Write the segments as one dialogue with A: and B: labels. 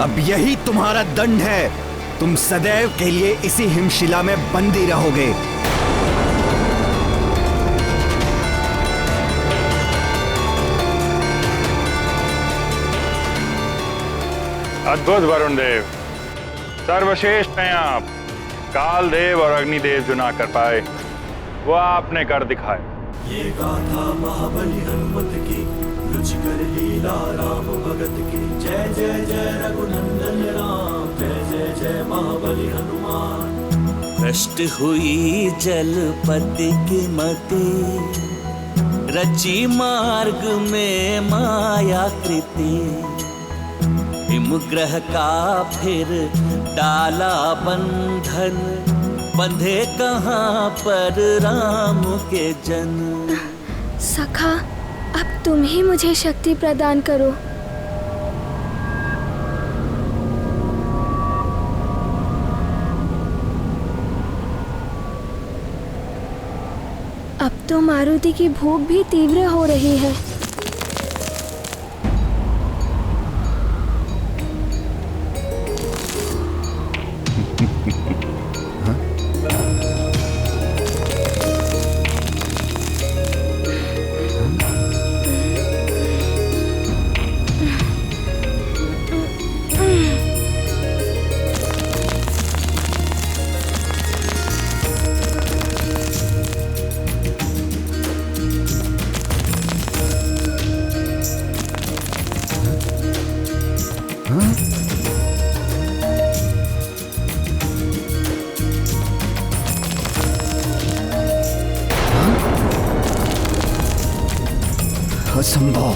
A: अब यही तुम्हारा दंड है। तुम सदैव के लिए इसी हिमशिला में बंदी रहोगे।
B: अद्भुत वरुण देव, सर्वश्रेष्ठ हैं आप। काल देव और अग्निदेव जो ना कर पाए वो आपने कर दिखाए।
C: ये गाथा महाबली हनुमत की, रुचिकर लीला राम भगत की। जय जय जय रघुनंदन राम, जय जय जय महाबली हनुमान।
D: भ्रष्ट हुई जलपति की मति, रची मार्ग में माया कृति। हिमग्रह का फिर डाला बंधन, बंधे कहाँ पर राम के जन।
E: सखा, अब तुम ही मुझे शक्ति प्रदान करो। अब तो मारुति की भूख भी तीव्र हो रही है।
A: असंभव।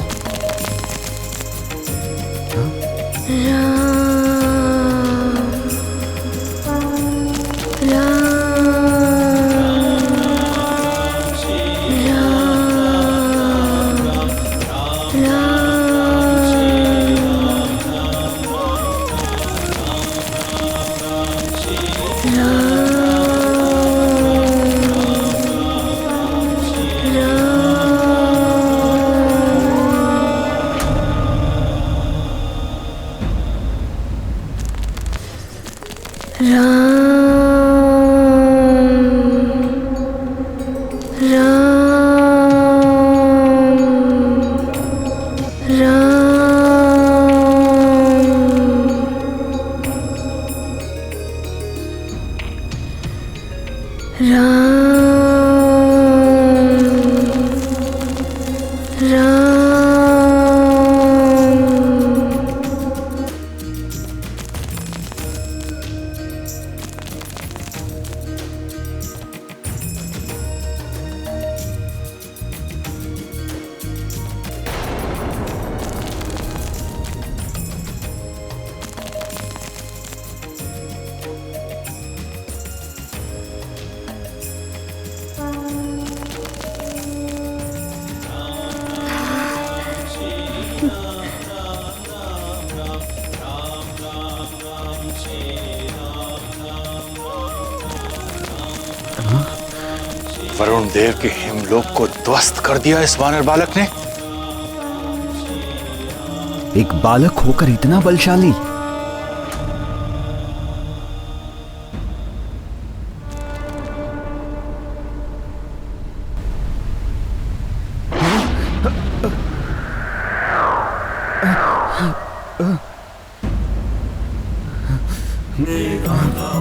B: वरुण देव के हिमलोक को ध्वस्त कर दिया इस वानर बालक ने।
A: एक बालक होकर इतना बलशाली।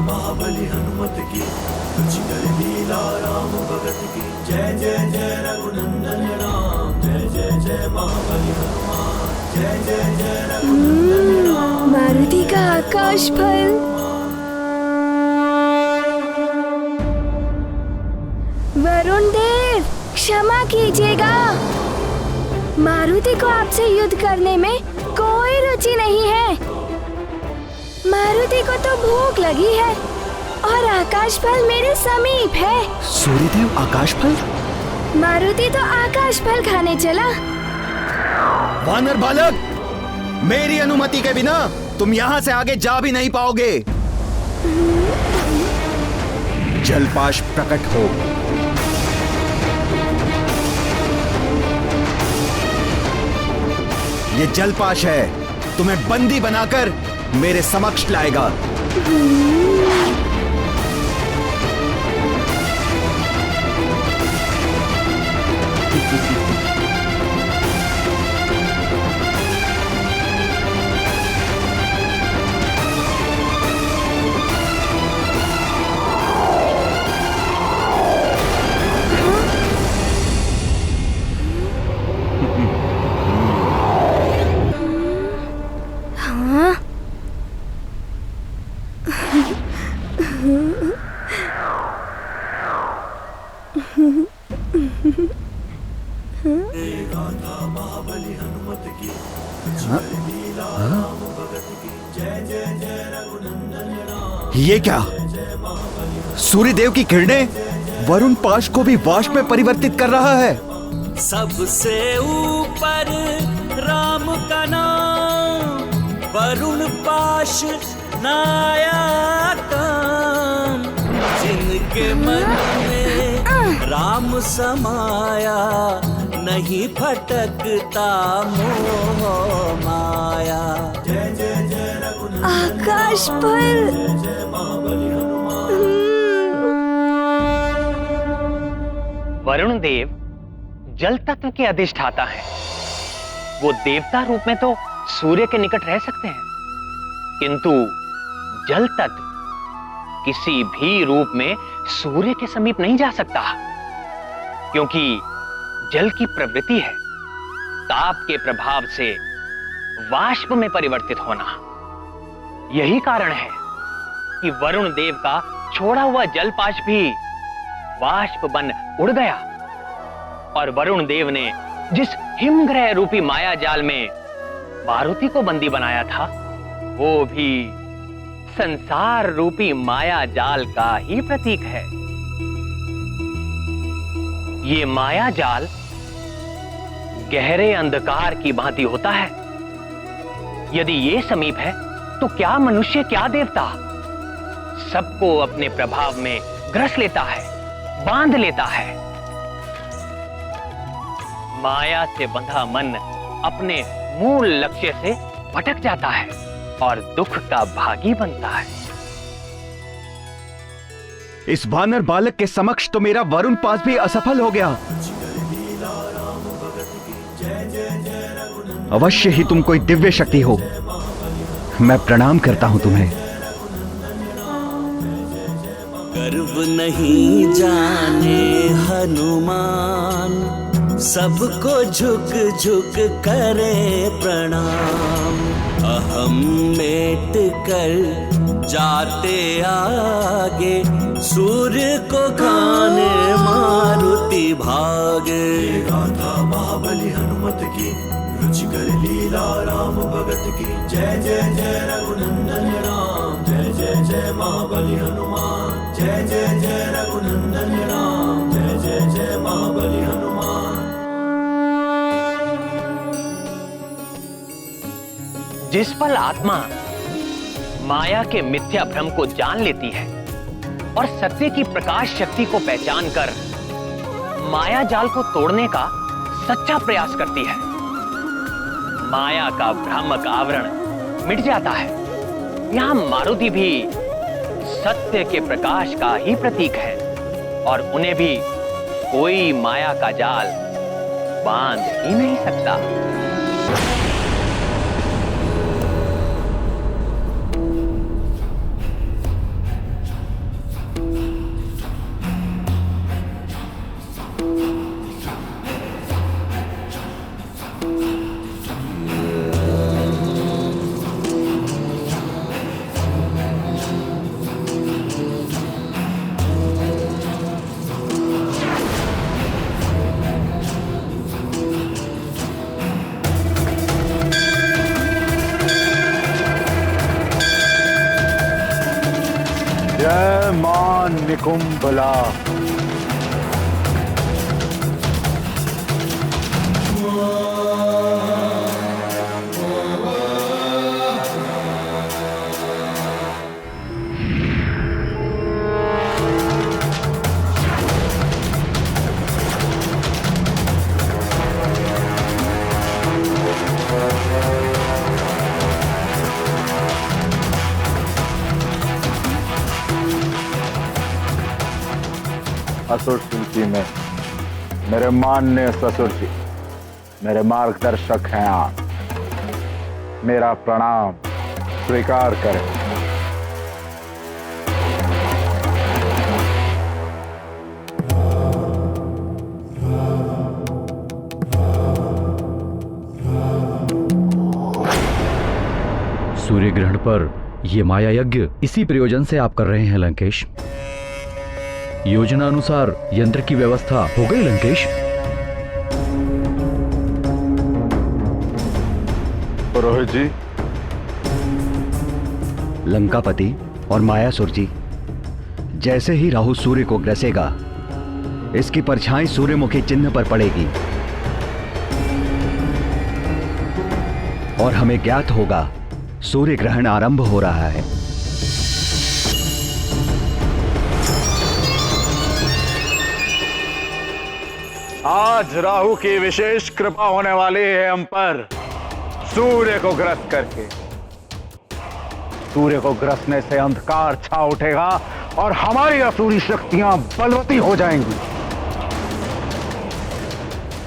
C: महाबली हनुमत की, रुचिकर लीला राम भगत की। जय जय जय रघुनंदन राम, जय जय जय महाबली हनुमान। जय जय जय रघुनंदन राम।
E: मारुति का आकाश फल। वरुण देव, क्षमा कीजिएगा। मारुति को आपसे युद्ध करने में कोई रुचि नहीं है। मारुति को तो भूख लगी है और आकाश फल मेरे समीप है।
A: सूर्यदेव आकाश फल?
E: मारुति तो आकाश फल खाने चला।
A: वानर बालक, मेरी अनुमति के बिना तुम यहाँ से आगे जा भी नहीं पाओगे। जलपाश प्रकट हो। ये जलपाश है। तुम्हें बंदी बनाकर मेरे समक्ष लाएगा।
C: महाबली हनुमत की लीला राम भगत की जय जय जय रघुनंदन राम।
A: ये क्या? सूर्यदेव की किरणें वरुण पाश को भी वाष्प में परिवर्तित कर रहा है।
D: सबसे ऊपर राम का नाम, वरुण पाश नाया काम। जिनके मन में राम समाया, नहीं भटकता मोह माया।
C: जय जय जय रघुनंदन
E: आकाश पर
C: जय महाबली हनुमान।
F: वरुण देव जल तत्व के अधिष्ठाता हैं। वो देवता रूप में तो सूर्य के निकट रह सकते हैं, किंतु जल तत्व किसी भी रूप में सूर्य के समीप नहीं जा सकता, क्योंकि जल की प्रवृत्ति है ताप के प्रभाव से वाष्प में परिवर्तित होना। यही कारण है कि वरुण देव का छोड़ा हुआ जलपाश भी वाष्प बन उड़ गया, और वरुण देव ने जिस हिमग्रह रूपी माया जाल में मारुति को बंदी बनाया था, वो भी संसार रूपी माया जाल का ही प्रतीक है। ये माया जाल गहरे अंधकार की भांति होता है। यदि ये समीप है तो क्या मनुष्य क्या देवता, सबको अपने प्रभाव में ग्रस लेता है, बांध लेता है। माया से बंधा मन अपने मूल लक्ष्य से भटक जाता है और दुख का भागी बनता है।
A: इस वानर बालक के समक्ष तो मेरा वरुण पास भी असफल हो गया। अवश्य ही तुम कोई दिव्य शक्ति हो। मैं प्रणाम करता हूं तुम्हें।
D: गर्व नहीं जाने हनुमान, सबको झुक झुक करे प्रणाम। अहम मेट कर जाते आगे, सूर्य को खाने मारुति भागे।
C: गाथा महाबली हनुमत की रुचिकर लीला राम भगत की जय जय जय रघुनंदन राम। जय जय जय महाबली हनुमान। जय जय जय रघुनंदन राम। जय जय जय महाबली हनुमान।
F: जिस पल आत्मा माया के मिथ्या भ्रम को जान लेती है और सत्य की प्रकाश शक्ति को पहचान कर माया जाल को तोड़ने का सच्चा प्रयास करती है, माया का भ्रामक आवरण मिट जाता है। यहां मारुति भी सत्य के प्रकाश का ही प्रतीक है, और उन्हें भी कोई माया का जाल बांध ही नहीं सकता।
B: जय मां निकुंभला। असुर सूची में मेरे माननीय ससुर जी मेरे मार्गदर्शक हैं आप। मेरा प्रणाम स्वीकार करें।
G: सूर्य ग्रहण पर यह माया यज्ञ इसी प्रयोजन से आप कर रहे हैं लंकेश। योजना अनुसार यंत्र की व्यवस्था हो गई लंकेश?
B: पुरोहित जी,
A: लंकापति और मायासुर जी, जैसे ही राहु सूर्य को ग्रसेगा इसकी परछाई सूर्यमुखी चिन्ह पर पड़ेगी और हमें ज्ञात होगा सूर्य ग्रहण आरंभ हो रहा है।
B: आज राहु की विशेष कृपा होने वाली है हम पर सूर्य को ग्रस्त करके। सूर्य को ग्रसने से अंधकार छा उठेगा और हमारी असुरी शक्तियां बलवती हो जाएंगी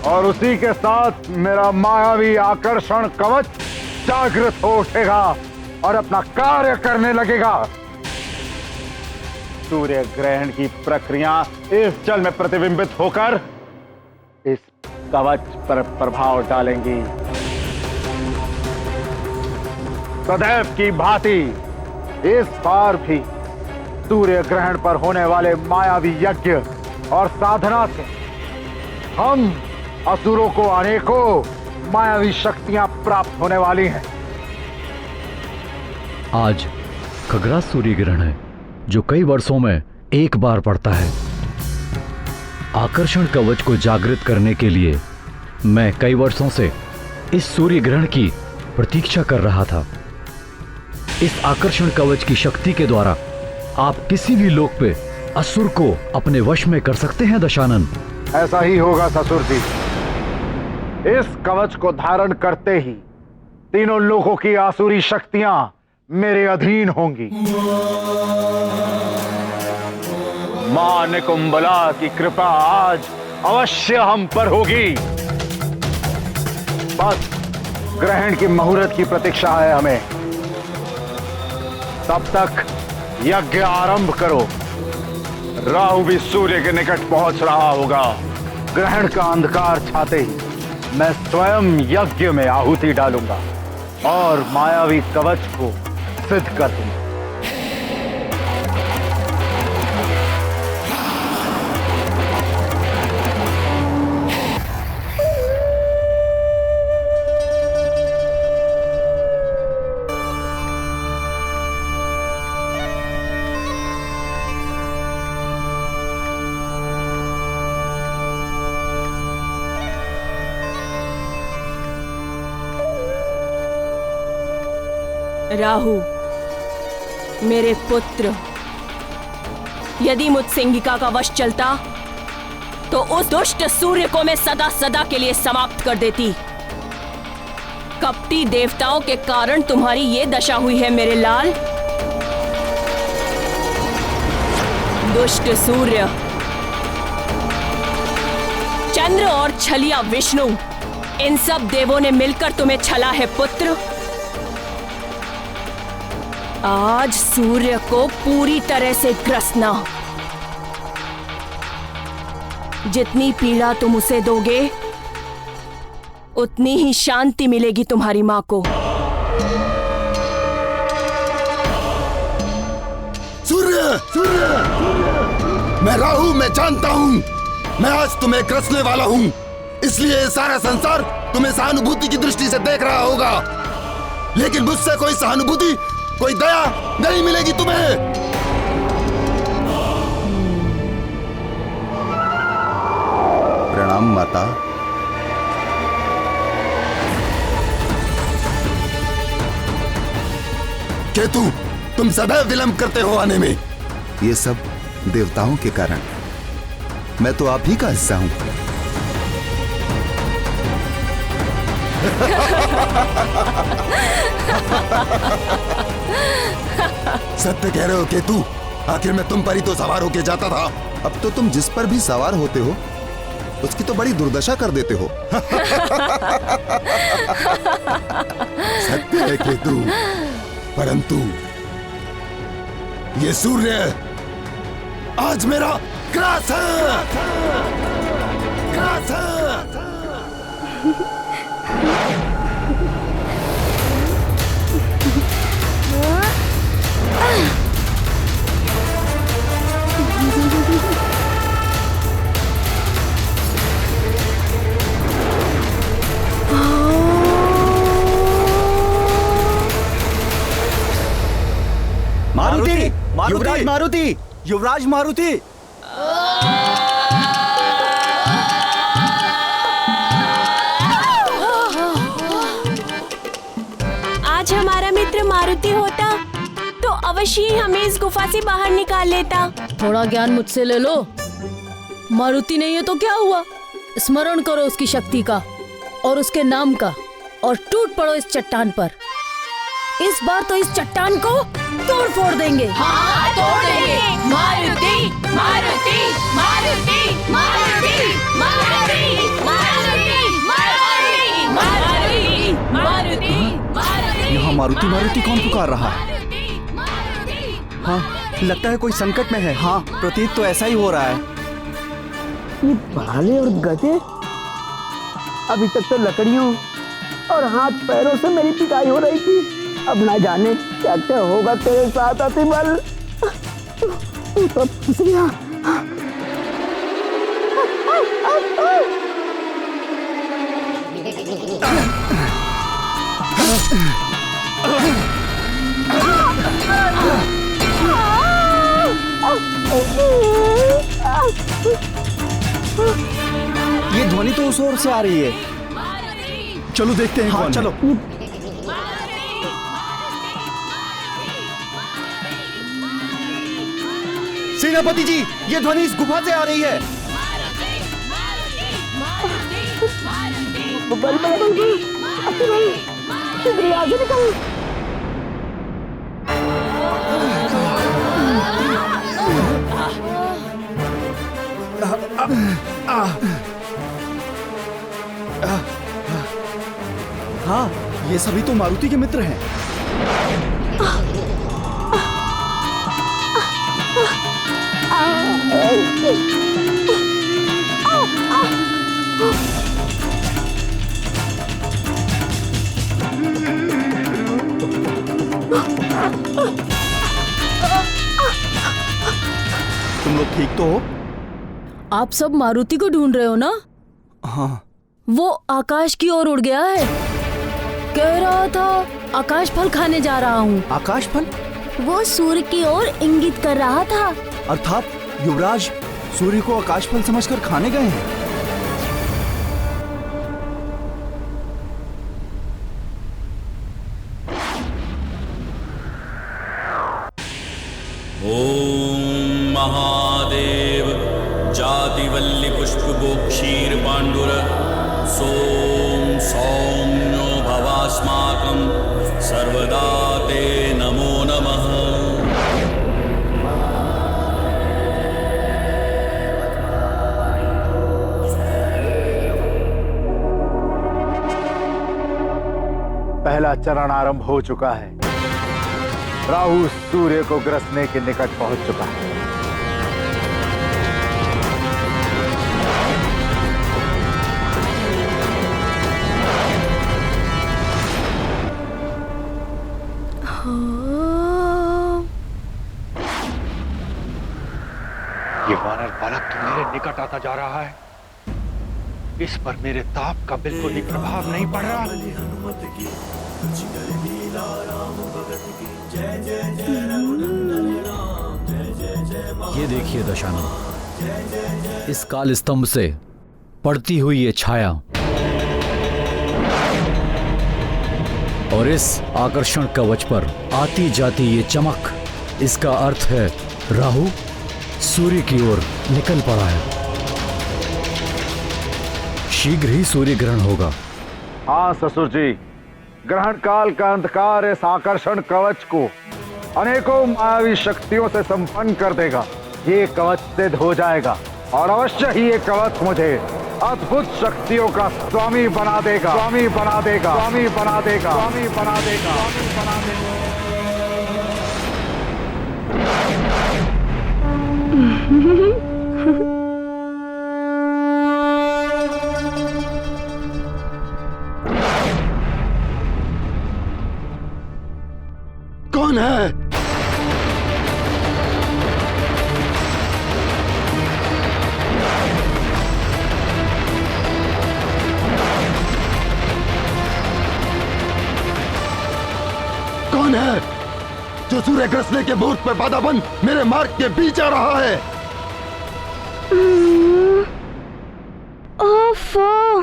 B: और उसी के साथ मेरा मायावी आकर्षण कवच जागृत हो उठेगा और अपना कार्य करने लगेगा। सूर्य ग्रहण की प्रक्रिया इस जल में प्रतिबिंबित होकर इस कवच पर प्रभाव डालेंगी। सदैव की भांति इस बार भी सूर्य ग्रहण पर होने वाले मायावी यज्ञ और साधना से हम असुरों को अनेकों मायावी शक्तियां प्राप्त होने वाली हैं।
G: आज खगरा सूर्य ग्रहण है जो कई वर्षों में एक बार पड़ता है। आकर्षण कवच को जागृत करने के लिए मैं कई वर्षों से इस सूर्य ग्रहण की प्रतीक्षा कर रहा था। इस आकर्षण कवच की शक्ति के द्वारा आप किसी भी लोक पे असुर को अपने वश में कर सकते हैं दशानन।
B: ऐसा ही होगा ससुर जी। इस कवच को धारण करते ही तीनों लोगों की आसुरी शक्तियां मेरे अधीन होंगी। मां निकुंबला की कृपा आज अवश्य हम पर होगी। बस ग्रहण की मुहूर्त की प्रतीक्षा है हमें। तब तक यज्ञ आरंभ करो। राहु भी सूर्य के निकट पहुंच रहा होगा। ग्रहण का अंधकार छाते ही मैं स्वयं यज्ञ में आहुति डालूंगा और मायावी कवच को सिद्ध कर दूंगा।
H: राहु, मेरे पुत्र, यदि मुझ सिंहिका का वश चलता तो उस दुष्ट सूर्य को मैं सदा सदा के लिए समाप्त कर देती। कपटी देवताओं के कारण तुम्हारी ये दशा हुई है मेरे लाल। दुष्ट सूर्य, चंद्र और छलिया विष्णु, इन सब देवों ने मिलकर तुम्हें छला है पुत्र। आज सूर्य को पूरी तरह से ग्रसना। जितनी पीड़ा तुम उसे दोगे उतनी ही शांति मिलेगी तुम्हारी मां को।
I: सूर्य, सूर्य, मैं राहु, मैं जानता हूं मैं आज तुम्हें ग्रसने वाला हूं। इसलिए सारा संसार तुम्हें सहानुभूति की दृष्टि से देख रहा होगा, लेकिन मुझसे कोई सहानुभूति, कोई दया नहीं मिलेगी तुम्हें। प्रणाम माता। केतु, तुम सदैव विलंब करते हो आने में। ये सब देवताओं के कारण। मैं तो आप ही का हिस्सा हूं। सत्य कह रहे हो केतु, आखिर मैं तुम पर ही तो सवार होके जाता था। अब तो तुम जिस पर भी सवार होते हो उसकी तो बड़ी दुर्दशा कर देते हो। सत्य है केतु, परंतु ये सूर्य आज मेरा ग्रास है। ग्रास है।
A: मारुति, युवराज मारुति,
J: युवराज मारुति।
H: आज हमारा मित्र मारुति होता तो अवश्य ही हमें इस गुफा से बाहर निकाल लेता।
K: थोड़ा ज्ञान मुझसे ले लो। मारुति नहीं है तो क्या हुआ? स्मरण करो उसकी शक्ति का और उसके नाम का और टूट पड़ो इस चट्टान पर। इस बार तो इस चट्टान को तोड़ फोड़ देंगे।
H: हाँ, तोड़ देंगे। मारुति, मारुति, मारुति, मारुति, मारुति, मारुति, मारुति, मारुति, मारुति, मारुति।
J: यहाँ मारुति मारुति कौन पुकार रहा है?
A: हाँ, लगता है कोई संकट में है।
J: हाँ, प्रतीत तो ऐसा ही हो रहा है।
L: ये भाले और गधे अभी तक तो लकड़ियों और हाथ पैरों से मेरी पिटाई हो रही थी। अब ना जाने क्या क्या होगा तेरे साथ अतिबल। तू तो फंस गया।
J: ये ध्वनि तो उस ओर से आ रही है। चलो देखते हैं। हाँ, चलो। सेनापति जी, ये ध्वनि इस गुफा से आ रही है। हाँ, ये सभी तो मारुति के मित्र हैं। तुम लोग ठीक तो हो?
K: आप सब मारुति को ढूंढ रहे हो ना?
J: हाँ।
K: वो आकाश की ओर उड़ गया है। कह रहा था आकाश फल खाने जा रहा हूँ।
J: आकाश फल?
E: वो सूर्य की ओर इंगित कर रहा था।
J: अर्थात युवराज सूर्य को आकाश फल समझकर खाने गए हैं।
C: ओम महादेव जातिवल्ली पुष्पगो क्षीर पांडुर सोम सौम्यो भवास्माकं सर्वदा ते नमो नमः।
B: पहला चरण आरंभ हो चुका है। राहु सूर्य को ग्रसने के निकट पहुंच चुका है।
M: ये वानर बालक तो मेरे निकट आता जा रहा है। इस पर मेरे ताप का बिल्कुल भी प्रभाव नहीं पड़ रहा।
G: ये देखिए दशानन, इस काल स्तंभ से पड़ती हुई ये छाया और इस आकर्षण कवच पर आती जाती ये चमक, इसका अर्थ है राहु सूर्य की ओर निकल पड़ा है। शीघ्र ही सूर्य ग्रहण होगा।
B: हाँ ससुर जी, ग्रहण काल का अंधकार इस आकर्षण कवच को अनेकों मायावी शक्तियों से संपन्न कर देगा। ये कवच सिद्ध हो जाएगा और अवश्य ही ये कवच मुझे अद्भुत शक्तियों का स्वामी बना देगा, स्वामी बना देगा, स्वामी बना देगा, स्वामी बना देगा, स्वामी बना देगा।
I: कौन है? कौन है जो सूर्य ग्रसने के मुहूर्त पर बाधाबंद मेरे मार्ग के बीच आ रहा है?
E: ओफो,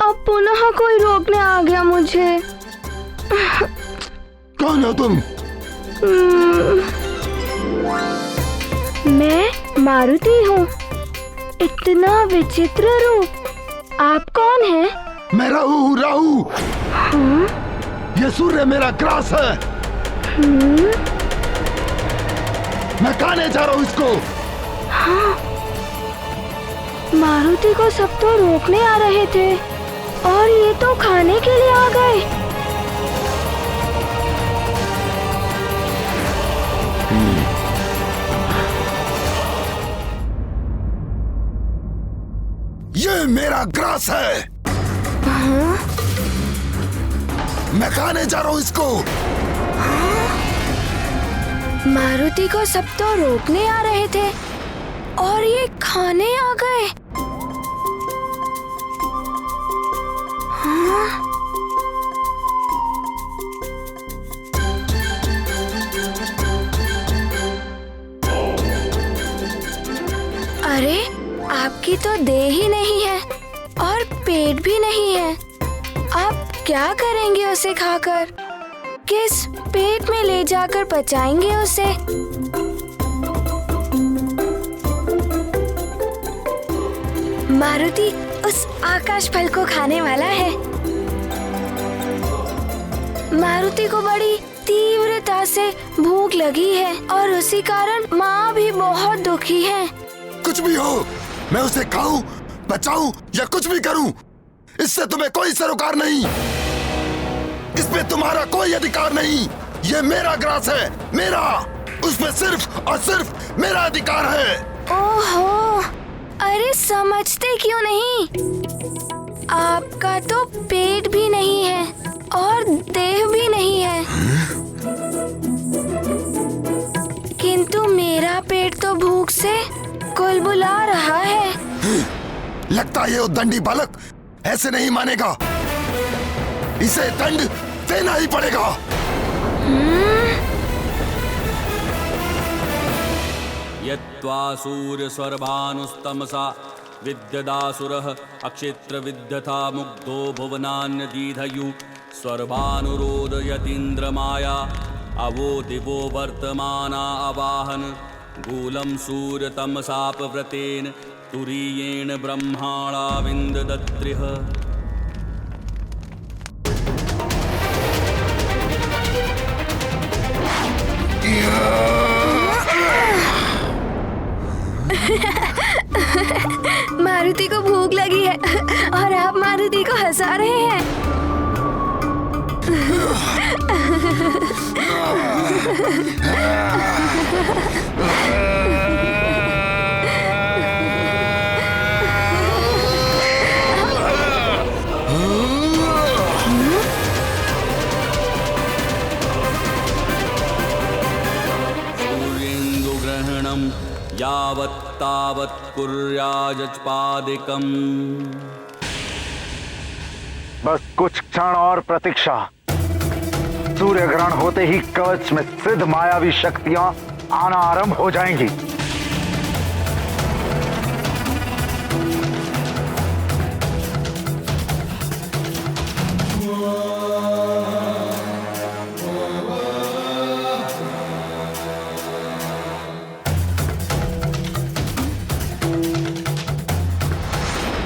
E: अब पुनः कोई रोकने आ गया मुझे।
I: कौन हो तुम?
E: मैं मारुति हूँ। इतना विचित्र रूप। आप कौन हैं?
I: मैं राहु हूँ, राहु।
E: हाँ?
I: ये सूर्य मेरा ग्रास है। मैं खाने जा रहा हूँ इसको।
E: हाँ? मारुति को सब तो रोकने आ रहे थे और ये तो खाने के लिए आ गए।
I: ये मेरा ग्रास है।
E: हाँ?
I: मैं खाने जा रहा हूँ इसको।
E: हाँ? मारुति को सब तो रोकने आ रहे थे और ये खाने आ गए। हाँ? अरे, आपकी तो देह ही नहीं है और पेट भी नहीं है। आप क्या करेंगे उसे खाकर? किस पेट में ले जाकर पचाएंगे उसे? मारुति उस आकाश फल को खाने वाला है। मारुति को बड़ी तीव्रता से भूख लगी है और उसी कारण माँ भी बहुत दुखी है।
I: कुछ भी हो, मैं उसे खाऊं, बचाऊं या कुछ भी करूं, इससे तुम्हें कोई सरोकार नहीं। इसमें तुम्हारा कोई अधिकार नहीं। ये मेरा ग्रास है, मेरा। उसमें सिर्फ और सिर्फ मेरा अधिकार है।
E: ओहो, अरे समझते क्यों नहीं? आपका तो पेट भी नहीं है और देह भी नहीं है। किंतु मेरा पेट तो भूख से कुलबुला रहा है।
I: लगता है ये उद्दंडी बालक ऐसे नहीं मानेगा। इसे दंड देना ही पड़ेगा।
N: यत्वा सूर्य सर्वानुस्तमसा विद्यदासुरः अक्षित्र विद्यथा मुग्धो भुवनान्यदीधयु सर्वानुरोदयतीन्द्रमाया अवो दिवो वर्तमाना अवाहन गूलं सूर्यतमसापव्रतेन तुरीयेण ब्रह्माणा विन्ददत्रिः।
E: मारुति को भूख लगी है और आप मारुति को हंसा रहे हैं।
N: सूर्येन्दुग्रहणं यावत् तावत् कुर्याजपादिकम्।
B: बस कुछ क्षण और प्रतीक्षा। सूर्य ग्रहण होते ही कवच में सिद्ध मायावी शक्तियां आना आरंभ हो जाएंगी।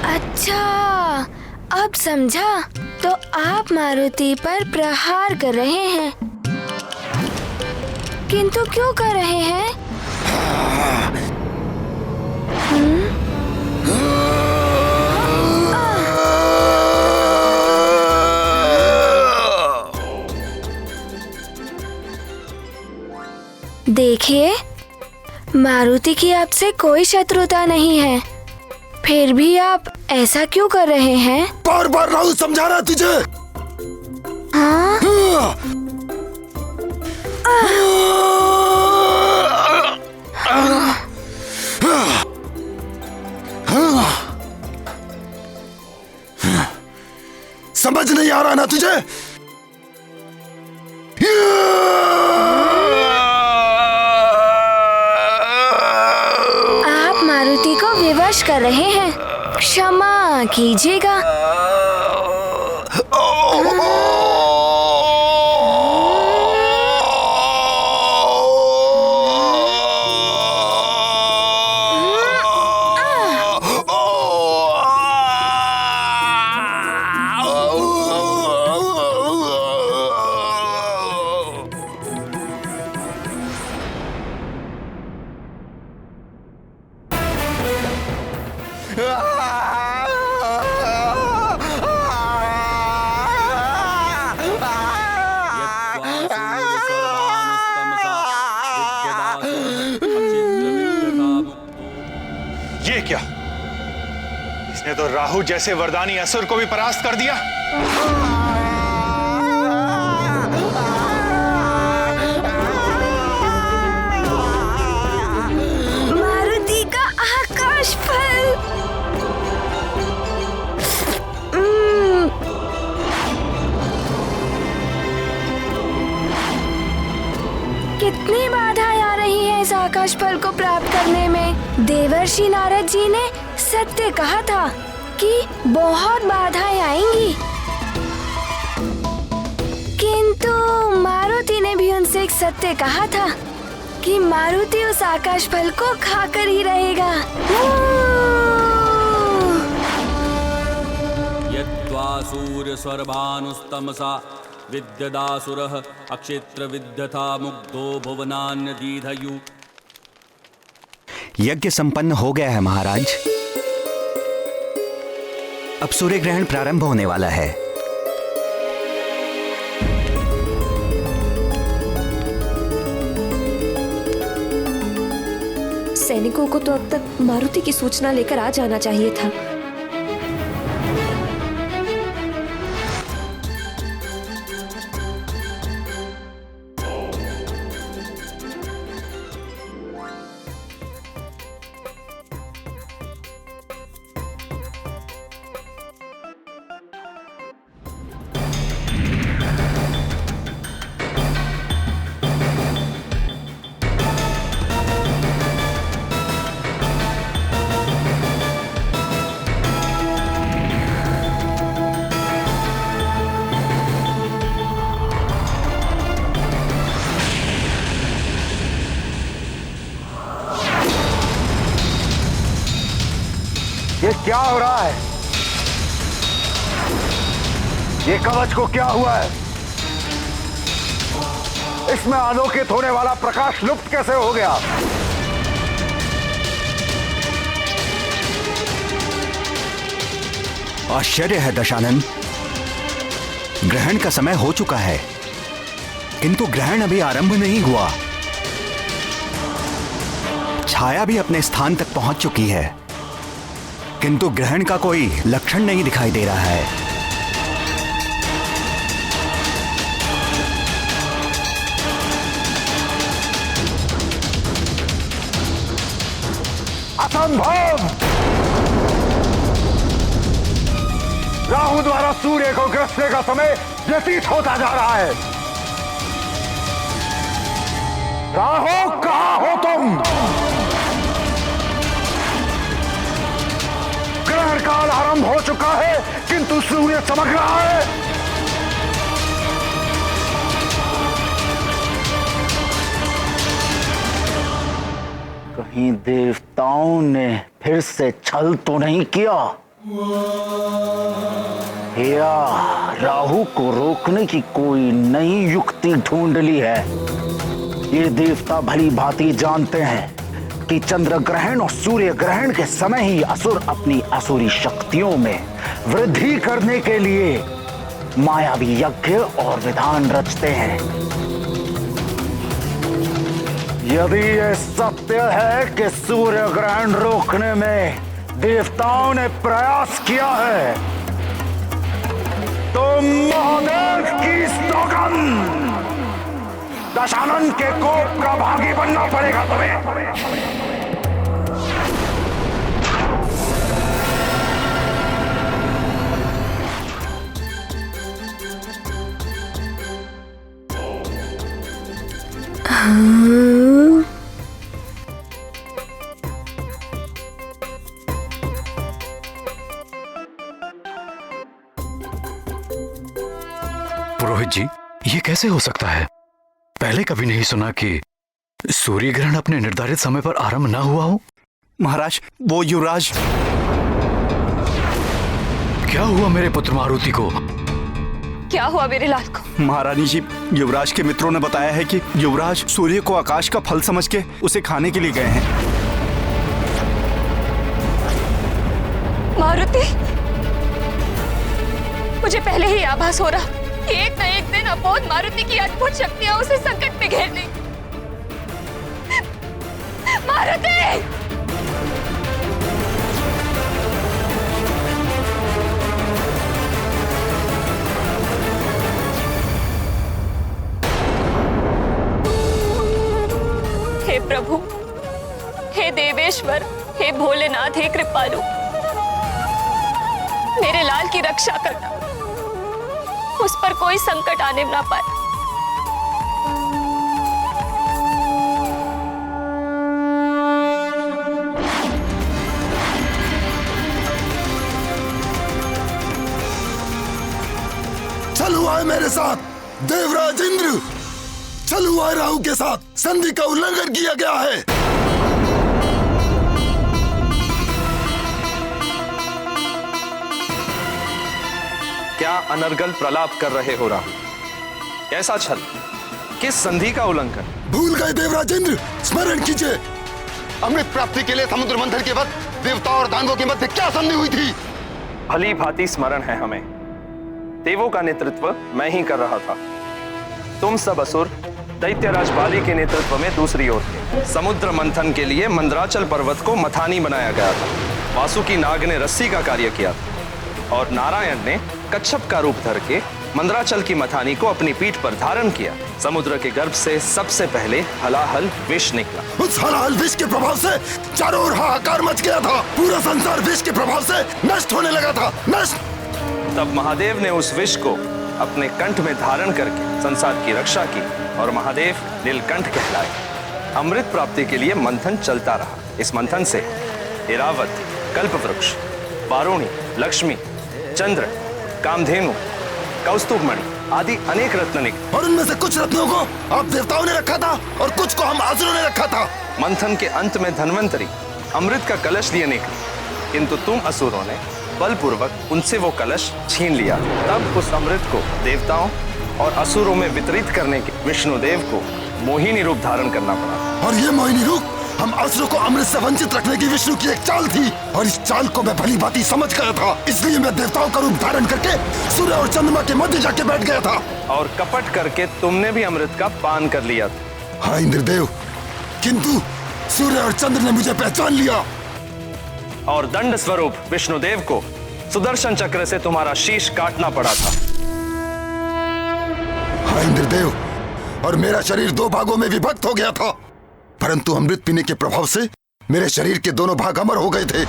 E: अच्छा, अब समझा। तो आप मारुति पर प्रहार कर रहे हैं। किंतु क्यों कर रहे हैं? देखिए, मारुति की आपसे कोई शत्रुता नहीं है, फिर भी आप ऐसा क्यों कर रहे हैं?
I: बार बार राहुल समझा रहा तुझे।
E: हाँ?
I: समझ नहीं आ रहा ना तुझे?
E: आप मारुति को विवश कर रहे हैं, क्षमा कीजिएगा।
M: ये क्या? इसने तो राहु जैसे वरदानी असुर को भी परास्त कर दिया।
E: मारुति का आकाश फल। कितनी बाधाएं आ रही है इस आकाश फल को प्राप्त करने में। देवर्षि नारद जी ने सत्य कहा था कि बहुत बाधाएं आएंगी, किंतु मारुति ने भी उनसे एक सत्य कहा था कि मारुति उस आकाश फल को खाकर ही रहेगा।
N: यद्वासूर स्वर्भानुस्तमसा विद्यदासुरः अक्षेत्र विद्यथा मुग्धो भुवनान्य दीधयु।
A: यज्ञ संपन्न हो गया है महाराज। अब सूर्य ग्रहण प्रारंभ होने वाला है।
O: सैनिकों को तो अब तक मारुति की सूचना लेकर आ जाना चाहिए था।
B: ये क्या हो रहा है? ये कवच को क्या हुआ है? इसमें आलोकित होने वाला प्रकाश लुप्त कैसे हो गया?
A: आश्चर्य है दशानन, ग्रहण का समय हो चुका है, किंतु ग्रहण अभी आरंभ नहीं हुआ। छाया भी अपने स्थान तक पहुंच चुकी है, किंतु ग्रहण का कोई लक्षण नहीं दिखाई दे रहा है।
B: असंभव! राहु द्वारा सूर्य को ग्रसने का समय व्यतीत होता जा रहा है। राहु, कहां हो तुम? ग्रहण काल आरंभ हो चुका है, किंतु सूर्य चमक रहा है।
L: कहीं देवताओं ने फिर से छल तो नहीं किया, या राहु को रोकने की कोई नई युक्ति ढूंढ ली है?
B: ये देवता भली भांति जानते हैं कि चंद्र ग्रहण और सूर्य ग्रहण के समय ही असुर अपनी असुरी शक्तियों में वृद्धि करने के लिए मायावी यज्ञ और विधान रचते हैं। यदि यह सत्य है कि सूर्य ग्रहण रोकने में देवताओं ने प्रयास किया है, तो महादेव की सौगंध, दशानन के कोप का भागी बनना पड़ेगा तुम्हें।
G: पुरोहित जी, ये कैसे हो सकता है? पहले कभी नहीं सुना कि सूर्य ग्रहण अपने निर्धारित समय पर आरंभ न हुआ हो।
J: महाराज, वो युवराज।
G: क्या हुआ मेरे पुत्र मारुति को?
O: क्या हुआ मेरे लाल को?
J: महारानी जी, युवराज के मित्रों ने बताया है कि युवराज सूर्य को आकाश का फल समझ के उसे खाने के लिए गए हैं।
O: मारुति, मुझे पहले ही आभास हो रहा कि एक न एक दिन अबोध मारुति की अद्भुत शक्तियां उसे संकट में घेर लेंगी। मारुति! हे प्रभु, हे देवेश्वर, हे भोलेनाथ, हे कृपालु, मेरे लाल की रक्षा करना, उस पर कोई संकट आने ना पाए।
I: चल हुआ है मेरे साथ देवराज इंद्र, चल हुआ है राहु के साथ, संधि का उल्लंघन किया गया है।
P: क्या अनर्गल प्रलाप कर रहे हो राहु? कैसा छल? किस संधि का उल्लंघन?
I: भूल गए देवराज इंद्र, स्मरण कीजिए। अमृत प्राप्ति के लिए समुद्र मंथन के वक्त देवताओं और दानवों के मध्य क्या संधि हुई थी?
P: भली भांति स्मरण है हमें। देवों का नेतृत्व मैं ही कर रहा था। तुम सब असुर दैत्यराज बाली के नेतृत्व में दूसरी ओर थे। समुद्र मंथन के लिए मंदराचल पर्वत को मथानी बनाया गया था। वासुकी नाग ने रस्सी का कार्य किया था और नारायण ने कच्छप का रूप धर के मंदराचल की मथानी को अपनी पीठ पर धारण किया। समुद्र के गर्भ से सबसे पहले हलाहल विष निकला।
I: उस हलाहल विष के प्रभाव से चारों ओर हाहाकार मच गया था। पूरा संसार विष के प्रभाव से नष्ट होने लगा था। नष्ट।
P: तब महादेव ने उस विष को अपने कंठ में धारण करके संसार की रक्षा की और महादेव नीलकंठ कहलाए। अमृत प्राप्ति के लिए मंथन चलता रहा। इस मंथन से ऐरावत, कल्पवृक्ष, वारुणी, लक्ष्मी, चंद्र, कामधेनु, कौस्तुभमणि आदि अनेक रत्न निकले।
I: और उनमें से कुछ रत्नों को आप देवताओं ने रखा था और कुछ को हम असुरों ने रखा था।
P: मंथन के अंत में धन्वंतरी अमृत का कलश लिए निकले, किंतु तुम असुरों ने बलपूर्वक उनसे वो कलश छीन लिया। तब उस अमृत को देवताओं और असुरों में वितरित करने के विष्णुदेव को मोहिनी रूप धारण करना पड़ा।
I: और ये मोहिनी रूप हम असुरों को अमृत से वंचित रखने की विष्णु की एक चाल थी और इस चाल को मैं भली भांति समझ गया था। इसलिए मैं देवताओं का रूप धारण करके सूर्य और चंद्रमा के मध्य जाके बैठ गया था।
P: और कपट करके तुमने भी अमृत का पान कर लिया था।
I: हाँ इंद्रदेव, किंतु सूर्य और चंद्र ने मुझे पहचान लिया
P: और दंड स्वरूप विष्णुदेव को सुदर्शन चक्र से तुम्हारा शीश काटना पड़ा था।
I: हाँ इंद्रदेव, और मेरा शरीर दो भागों में विभक्त हो गया था, परंतु अमृत पीने के प्रभाव से मेरे शरीर के दोनों भाग अमर हो गए थे।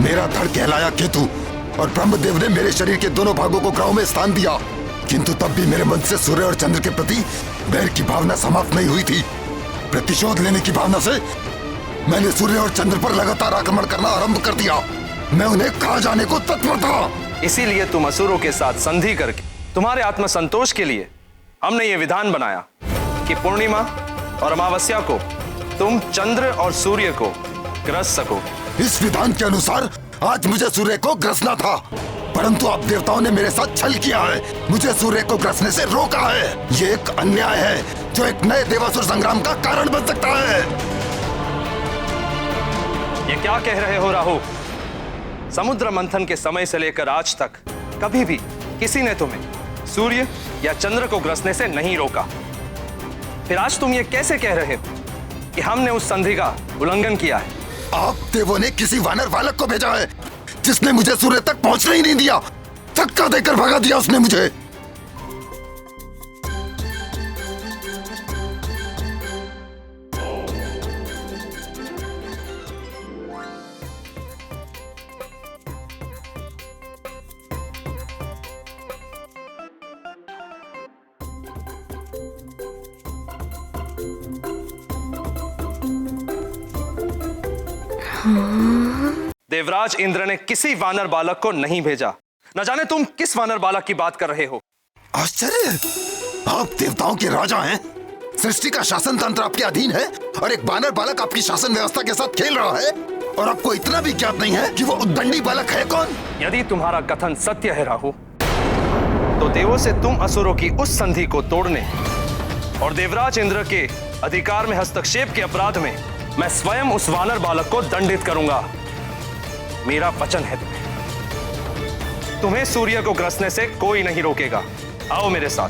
I: मेरा धड़ कहलाया केतु और ब्रह्मदेव ने मेरे शरीर के दोनों भागों को ग्रहों में स्थान दिया, किंतु तब भी मेरे मन से सूर्य और चंद्र के प्रति बैर की भावना समाप्त नहीं हुई थी। प्रतिशोध लेने की भावना से मैंने सूर्य और चंद्र पर लगातार आक्रमण करना आरंभ कर दिया। मैं उन्हें खा जाने को तत्पर था।
P: इसीलिए तुम असुरों के साथ संधि करके तुम्हारे आत्मसंतोष के लिए हमने ये विधान बनाया कि पूर्णिमा और अमावस्या को तुम चंद्र और सूर्य को ग्रस सको।
I: इस विधान के अनुसार आज मुझे सूर्य को ग्रसना था, परंतु अब देवताओं ने मेरे साथ छल किया है। मुझे सूर्य को ग्रसने से रोका है। ये एक अन्याय है। जो एक नए देवासुर संग्राम का कारण बन सकता है।
P: ये क्या कह रहे हो राहु? समुद्र मंथन के समय से लेकर आज तक कभी भी किसी ने तुम्हें सूर्य या चंद्र को ग्रसने से नहीं रोका। फिर आज तुम ये कैसे कह रहे हो कि हमने उस संधि का उल्लंघन किया है?
I: आप देवों ने किसी वानर बालक को भेजा है जिसने मुझे सूर्य तक पहुंचने ही नहीं दिया। धक्का देकर भगा दिया उसने मुझे।
P: देवराज इंद्र ने किसी वानर बालक को नहीं भेजा। न जाने तुम किस वानर बालक की बात कर रहे हो।
I: आश्चर्य! आप देवताओं के राजा हैं। सृष्टि का शासन तंत्र आपके अधीन है और एक वानर बालक आपकी शासन व्यवस्था के साथ खेल रहा है और आपको इतना भी ज्ञात नहीं है कि वो उद्दंडी बालक है कौन।
P: यदि तुम्हारा कथन सत्य है राहु, तो देवों से तुम असुरों की उस संधि को तोड़ने और देवराज इंद्र के अधिकार में हस्तक्षेप के अपराध में मैं स्वयं उस वानर बालक को दंडित करूंगा। मेरा वचन है तुम्हें सूर्य को ग्रसने से कोई नहीं रोकेगा। आओ मेरे साथ।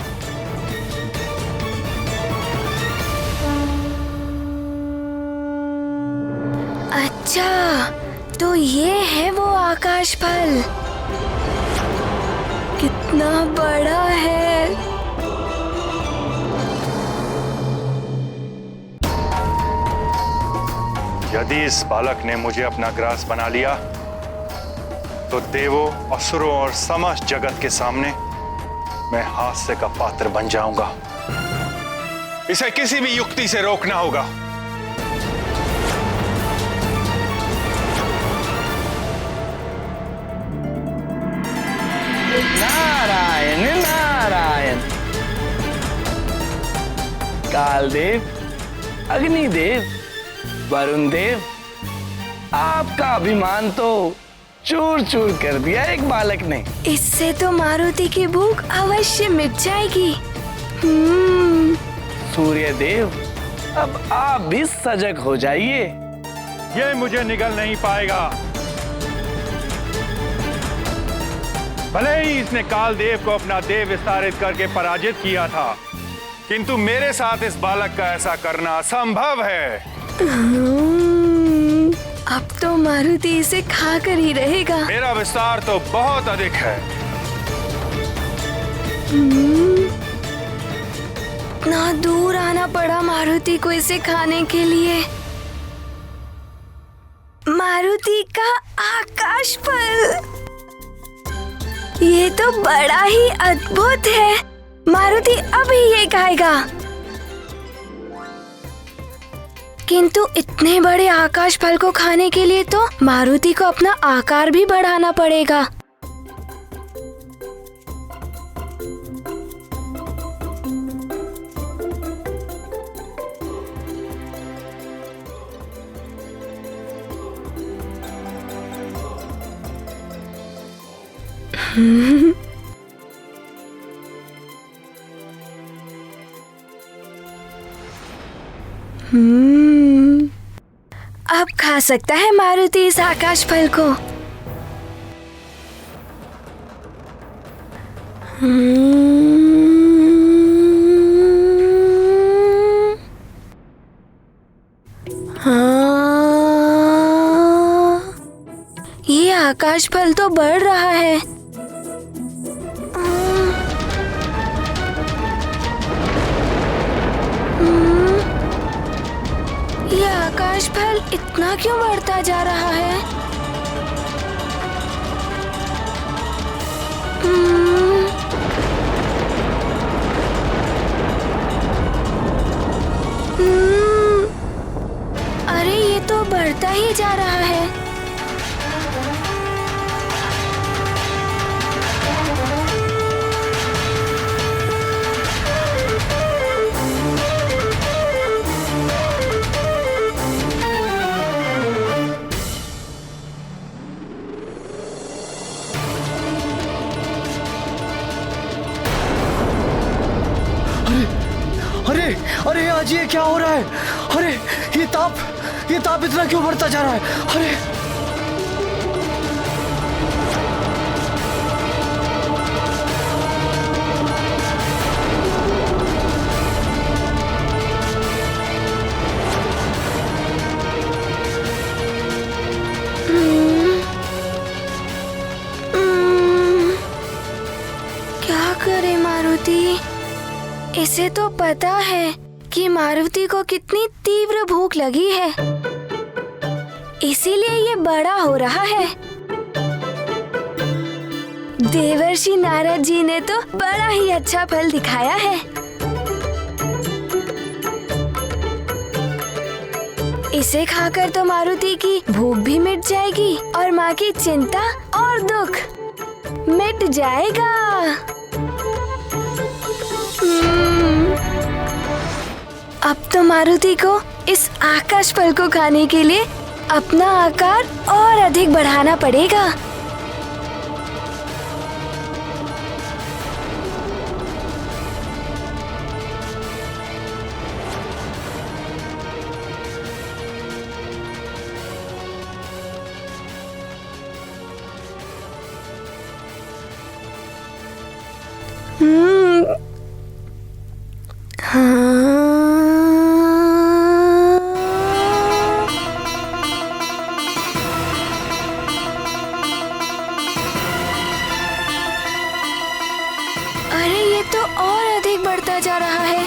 E: अच्छा, तो ये है वो आकाश फल। कितना बड़ा है।
M: यदि इस बालक ने मुझे अपना ग्रास बना लिया तो देवों, असुरों और समस्त जगत के सामने मैं हास्य का पात्र बन जाऊंगा। इसे किसी भी युक्ति से रोकना होगा।
Q: नारायण नारायण। कालदेव, अग्निदेव, वरुण देव, आपका अभिमान तो चूर चूर कर दिया एक बालक ने।
E: इससे तो मारुति की भूख अवश्य मिट जाएगी।
Q: सूर्य देव, अब आप भी सजग हो जाइए।
M: ये मुझे निगल नहीं पाएगा। भले ही इसने काल देव को अपना देव विस्तारित करके पराजित किया था, किंतु मेरे साथ इस बालक का ऐसा करना असंभव है।
E: अब तो मारुति इसे खाकर ही रहेगा।
M: मेरा विस्तार तो बहुत अधिक है।
E: इतना दूर आना पड़ा मारुति को इसे खाने के लिए। मारुति का आकाश फल, ये तो बड़ा ही अद्भुत है। मारुति अभी ये खाएगा। किंतु इतने बड़े आकाश फल को खाने के लिए तो मारुति को अपना आकार भी बढ़ाना पड़ेगा। अब खा सकता है मारुति इस आकाश फल को। ये आकाश फल तो बढ़ रहा है। ये आकाश फल इतना क्यों बढ़ता जा रहा है? अरे ये तो बढ़ता ही जा रहा है।
R: महाराज ये क्या हो रहा है? अरे ये ताप इतना क्यों बढ़ता जा रहा है? अरे
E: क्या करे मारुति? इसे तो पता है कि मारुति को कितनी तीव्र भूख लगी है, इसीलिए ये बड़ा हो रहा है। देवर्षि नारद जी ने तो बड़ा ही अच्छा फल दिखाया है। इसे खाकर तो मारुति की भूख भी मिट जाएगी और माँ की चिंता और दुख मिट जाएगा। अब तो मारुति को इस आकाश फल को खाने के लिए अपना आकार और अधिक बढ़ाना पड़ेगा। अरे ये तो और अधिक बढ़ता जा रहा है।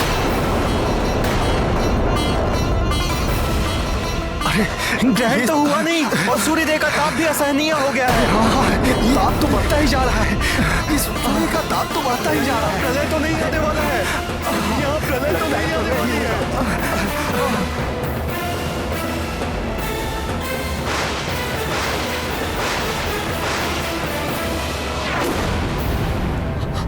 R: अरे ग्रहण तो हुआ नहीं और सूर्यदेव का ताप भी असहनीय हो गया है। ताप तो बढ़ता ही जा रहा है। इस सूर्य का ताप तो बढ़ता ही जा रहा है। प्रलय तो नहीं आने वाला है। यहाँ प्रलय तो नहीं आने वाली है।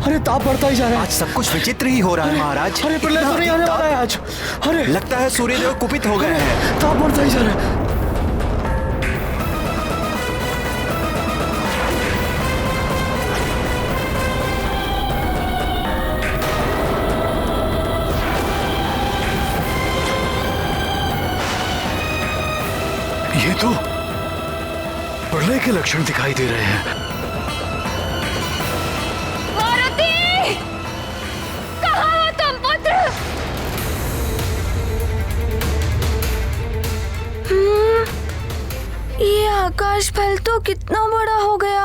R: अरे ताप बढ़ता ही जा रहा है।
J: आज सब कुछ विचित्र ही हो रहा है महाराज।
R: अरे प्रलय तो नहीं आने वाला है आज। अरे
J: लगता है सूर्यदेव कुपित हो गए हैं।
R: ताप बढ़ता ही जा रहा है। ये तो प्रलय के लक्षण दिखाई दे रहे हैं।
E: ये आकाश फल तो कितना बड़ा हो गया।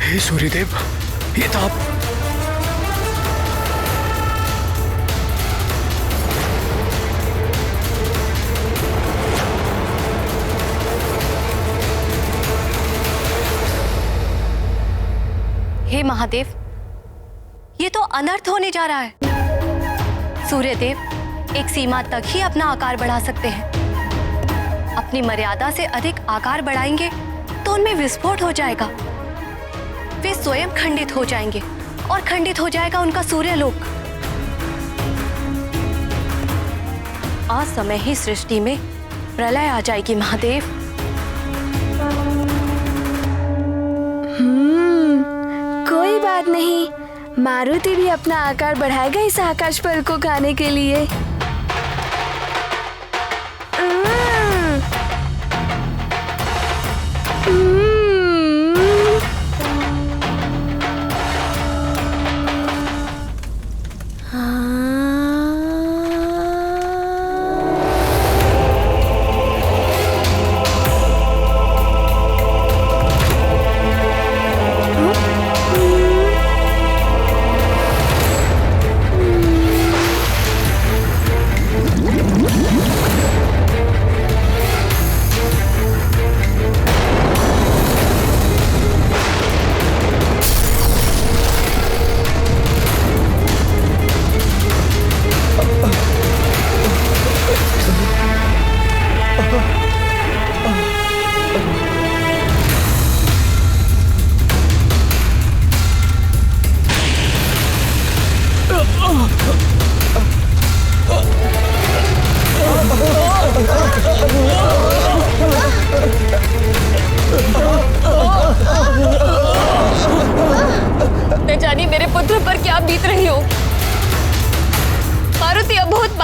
R: हे सूर्यदेव, ये ताप
S: हे महादेव, ये तो अनर्थ होने जा रहा है। सूर्यदेव एक सीमा तक ही अपना आकार बढ़ा सकते हैं। अपनी मर्यादा से अधिक आकार बढ़ाएंगे तो उनमें विस्फोट हो जाएगा। वे स्वयं खंडित हो जाएंगे और खंडित हो जाएगा उनका सूर्यलोक। असमय ही सृष्टि में प्रलय आ जाएगी महादेव।
E: कोई बात नहीं, मारुति भी अपना आकार बढ़ाएगा इस आकाश फल को खाने के लिए।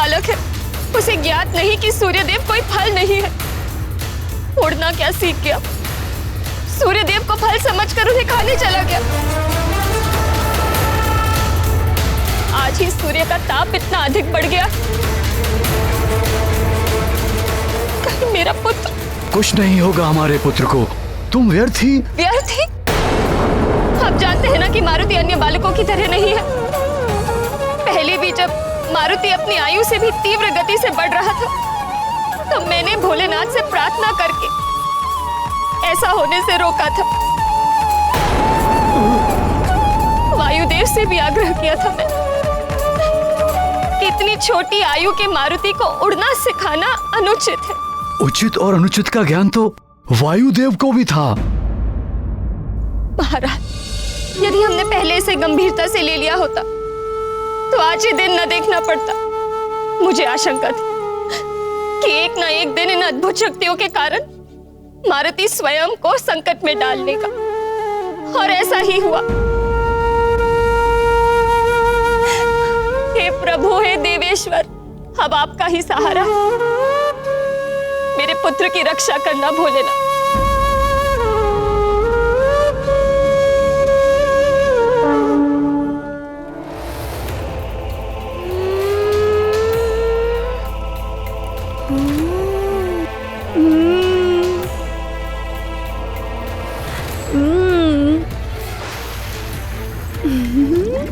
O: बालक है, उसे ज्ञात नहीं कि सूर्यदेव कोई फल नहीं है। उड़ना क्या सीख गया, सूर्यदेव को फल समझकर उन्हें खाने चला गया। आज ही सूर्य का ताप इतना अधिक बढ़ गया, कहीं मेरा पुत्र।
G: कुछ नहीं होगा हमारे पुत्र को, तुम व्यर्थ ही।
O: व्यर्थ ही? आप जानते हैं ना कि मारुति अन्य बालकों की तरह नहीं है। पहले भी जब मारुति अपनी आयु से भी तीव्र गति से बढ़ रहा था, तो मैंने भोलेनाथ से प्रार्थना करके ऐसा होने से रोका था। वायुदेव से भी आग्रह किया था मैं कि इतनी छोटी आयु के मारुति को उड़ना सिखाना अनुचित है।
G: उचित और अनुचित का ज्ञान तो वायुदेव को भी था।
O: महाराज, यदि हमने पहले इसे गंभीरता से ले लिया होता तो आज ये दिन न देखना पड़ता। मुझे आशंका थी कि एक ना एक दिन इन अद्भुत शक्तियों के कारण मारुति स्वयं को संकट में डाल लेगा, और ऐसा ही हुआ। हे प्रभु, हे देवेश्वर, अब आपका ही सहारा है। मेरे पुत्र की रक्षा करना भोलेनाथ।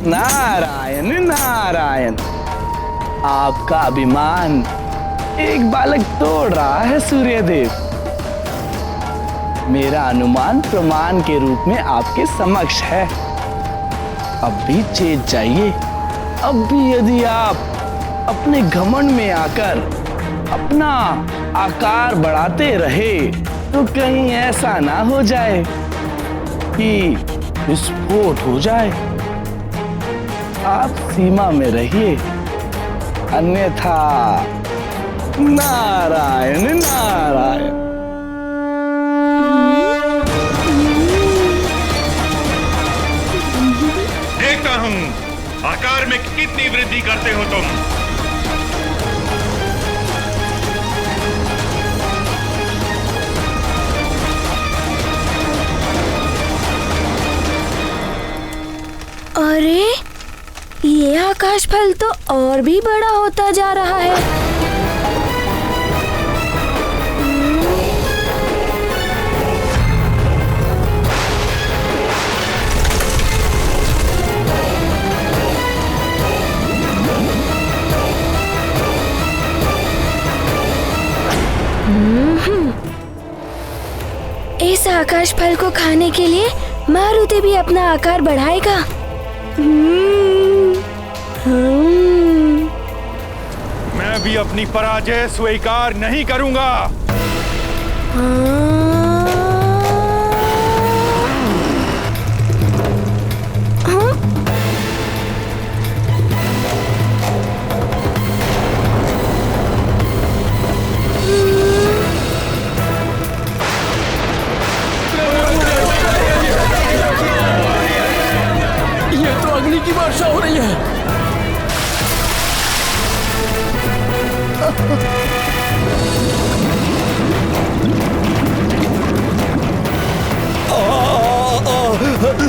Q: नारायण नारायण, आपका अभिमान एक बालक तोड़ रहा है सूर्यदेव। मेरा अनुमान प्रमाण के रूप में आपके समक्ष है। अब भी चेत जाइए। अब भी यदि आप अपने घमंड में आकर अपना आकार बढ़ाते रहे तो कहीं ऐसा ना हो जाए कि विस्फोट हो जाए। आप सीमा में रहिए, अन्यथा नारायण नारायण।
M: देखता हूं आकार में कितनी वृद्धि करते हो तुम।
E: अरे, ये आकाश फल तो और भी बड़ा होता जा रहा है। इस आकाश फल को खाने के लिए मारुति भी अपना आकार बढ़ाएगा।
M: मैं भी अपनी पराजय स्वीकार नहीं करूंगा।
Q: ये तो अग्नि की वर्षा हो रही है।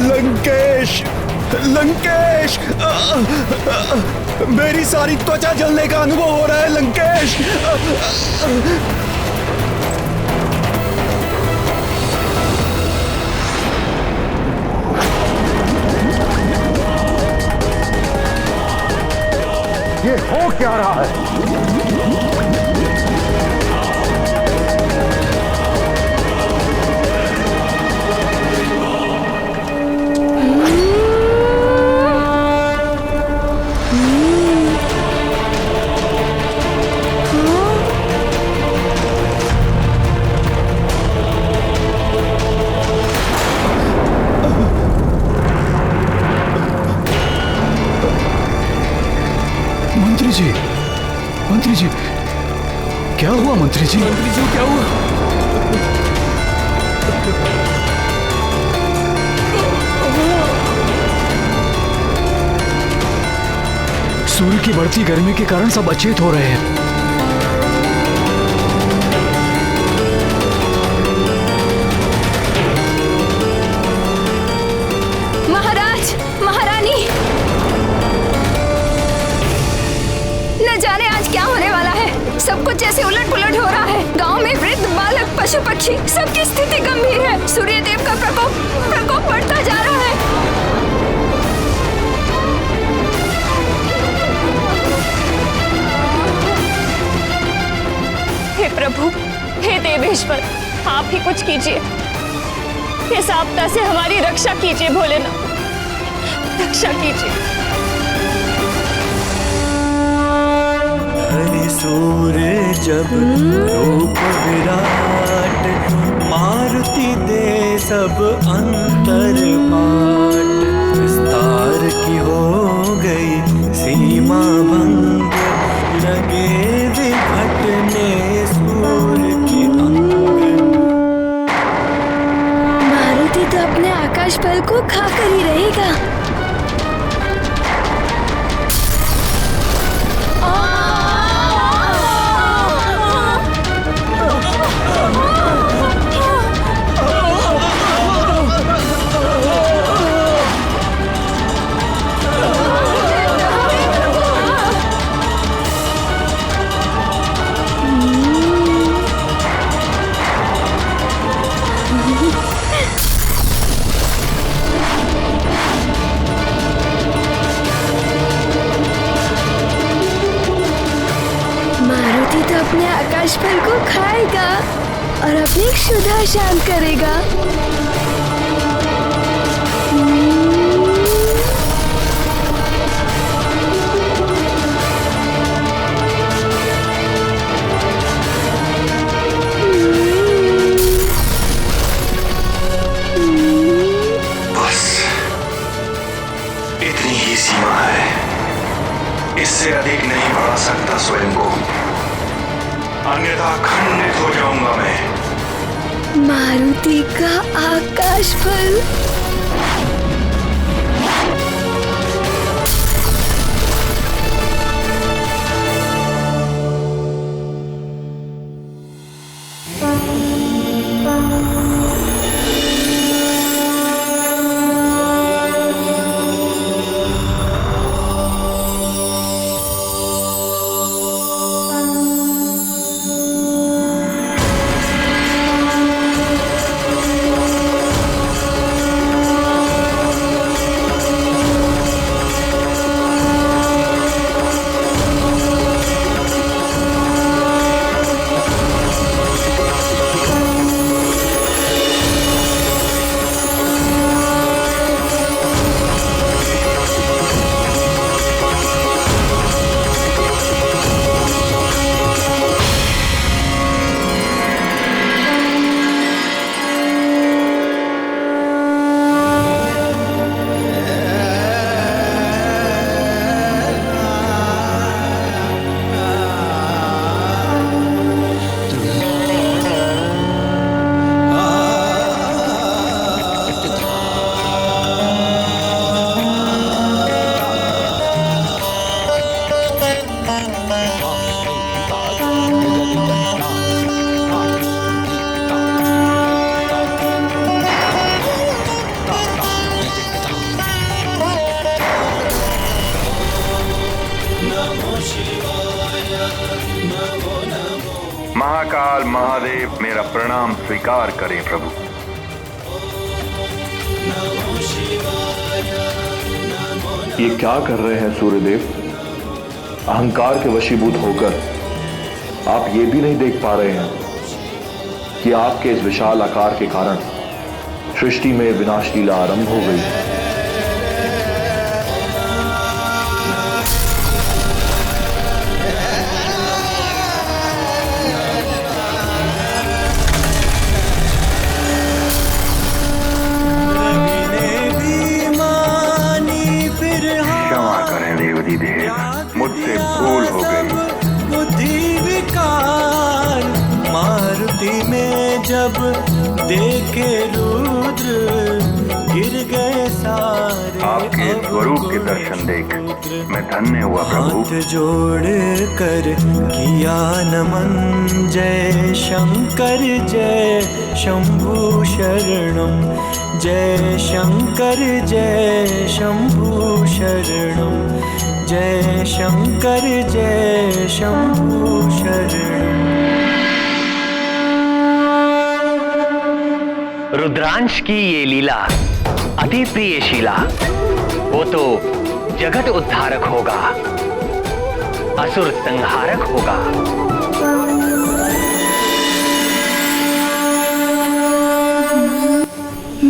J: लंकेश, लंकेश, मेरी सारी त्वचा जलने का अनुभव हो रहा है लंकेश।
B: ये हो क्या रहा है?
G: मंत्री जी, क्या हुआ मंत्री जी?
Q: मंत्री जी, क्या हुआ?
G: सूर्य की बढ़ती गर्मी के कारण सब अचेत हो रहे हैं।
E: महाराज, महारानी, न जाने आज क्या होने वाला है। सब कुछ जैसे उलट पुलट हो रहा है। गांव में वृद्ध, बालक, पशु पक्षी सबकी स्थिति गंभीर है। सूर्यदेव का प्रकोप बढ़ता जा रहा है।
O: हे प्रभु, हे देवेश्वर, आप ही कुछ कीजिए। इस आपदा से हमारी रक्षा कीजिए भोलेनाथ, रक्षा कीजिए।
C: हरि सूर्य जब रूप विराट, मारुति दे सब अंतर पाट। विस्तार की हो गई सीमा भंग, लगे विघटने सूर्य के अंग।
E: मारुति तो अपने आकाश बल को खाकर ही रहेगा। मारुति तो अपने आकाश बल को खाएगा और अपनी क्षुधा शांत करेगा।
M: बस इतनी ही सीमा है, इससे अधिक नहीं बढ़ा सकता स्वयं को, अन्यथा खंडित हो जाऊंगा मैं।
E: मारुति का आकाश बल।
M: महाकाल महादेव मेरा प्रणाम स्वीकार करें प्रभु।
T: ये क्या कर रहे हैं सूर्यदेव? अहंकार के वशीभूत होकर आप ये भी नहीं देख पा रहे हैं कि आपके इस विशाल आकार के कारण सृष्टि में विनाश लीला आरंभ हो गई।
M: मुझसे भूल हो गई।
C: बुद्धि विकार मारुति में जब देखे रुद्र गिर गए सारे।
M: आपके स्वरूप के दर्शन देख मैं धन्य हुआ प्रभु।
C: हाथ जोड़ कर किया नमन, जय शंकर जय शंभु शरणम, जय शंकर जय शंभु शरणम, जय शंकर जय शंभु शरणम।
F: रुद्रांश की ये लीला अति प्रिय शीला, वो तो जगत उद्धारक होगा, असुर संहारक होगा।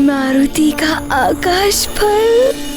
E: मारुति का आकाश फल।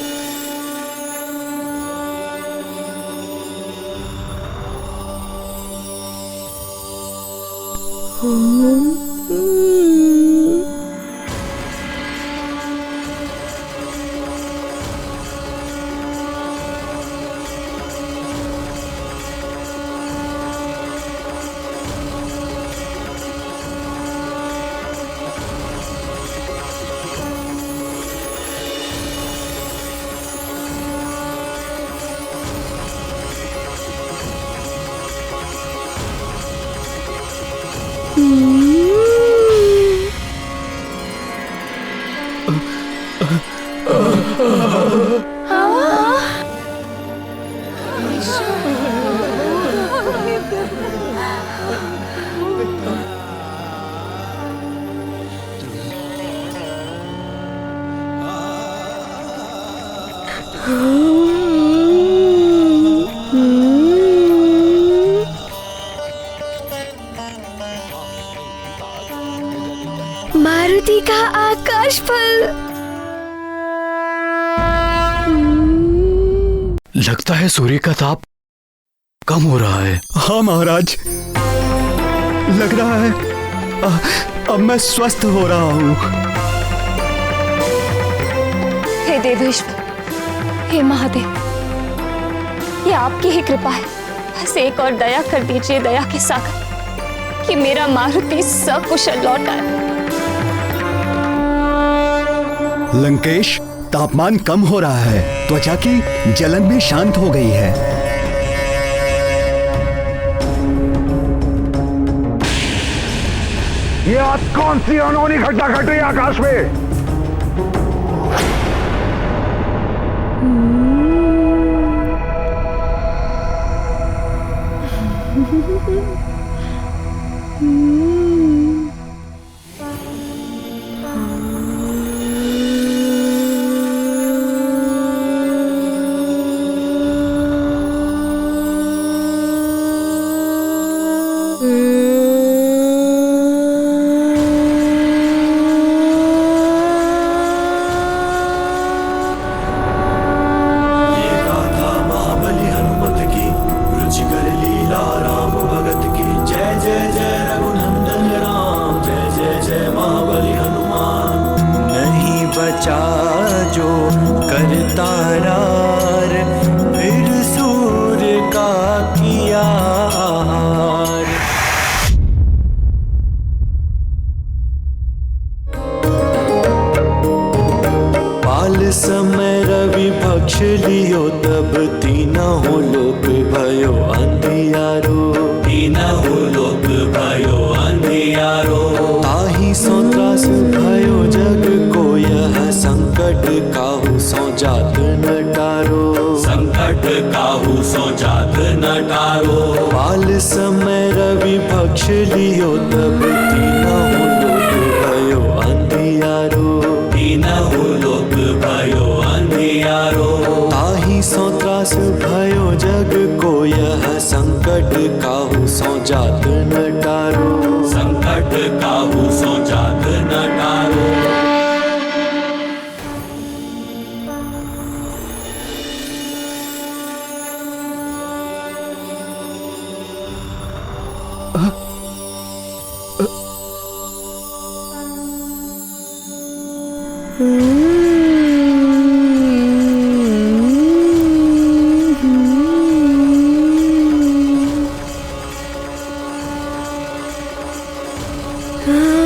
E: मारुति का आकाश फल।
G: लगता है सूर्य का ताप कम हो रहा है।
J: हाँ महाराज, लग रहा है अब मैं स्वस्थ हो रहा हूँ।
O: हे देवेश्वर, हे महादेव, ये आपकी ही कृपा है। बस एक और दया कर दीजिए दया के सागर, कि मेरा मारुति सकुशल लौट आए।
J: लंकेश, तापमान कम हो रहा है, त्वचा की जलन भी शांत हो गई है।
B: ये आज कौन सी अनहोनी घटना घट रही है आकाश में?
C: जो करता रार, फिर सूर्य का किया आहार। पाल समय रवि भक्ष लियो, तब तीना हो लोक भयो अंधियारो, तीना हो लोक भयो अंधियारो। ताहि सो त्रास भयो जग को, यह संकट काहू सो जात न टारो, संकट काहू सो जात न टारो। पाल समय रवि भक्ष लियो, तब तीना हो लोक भयो अंधियारो, तीना हो लोक भयो अंधियारो। ताहि सो त्रास भयो जग को, यह संकट काहू सो जात न टारो, संकट काहू सो जात न टारो।
E: हाँ।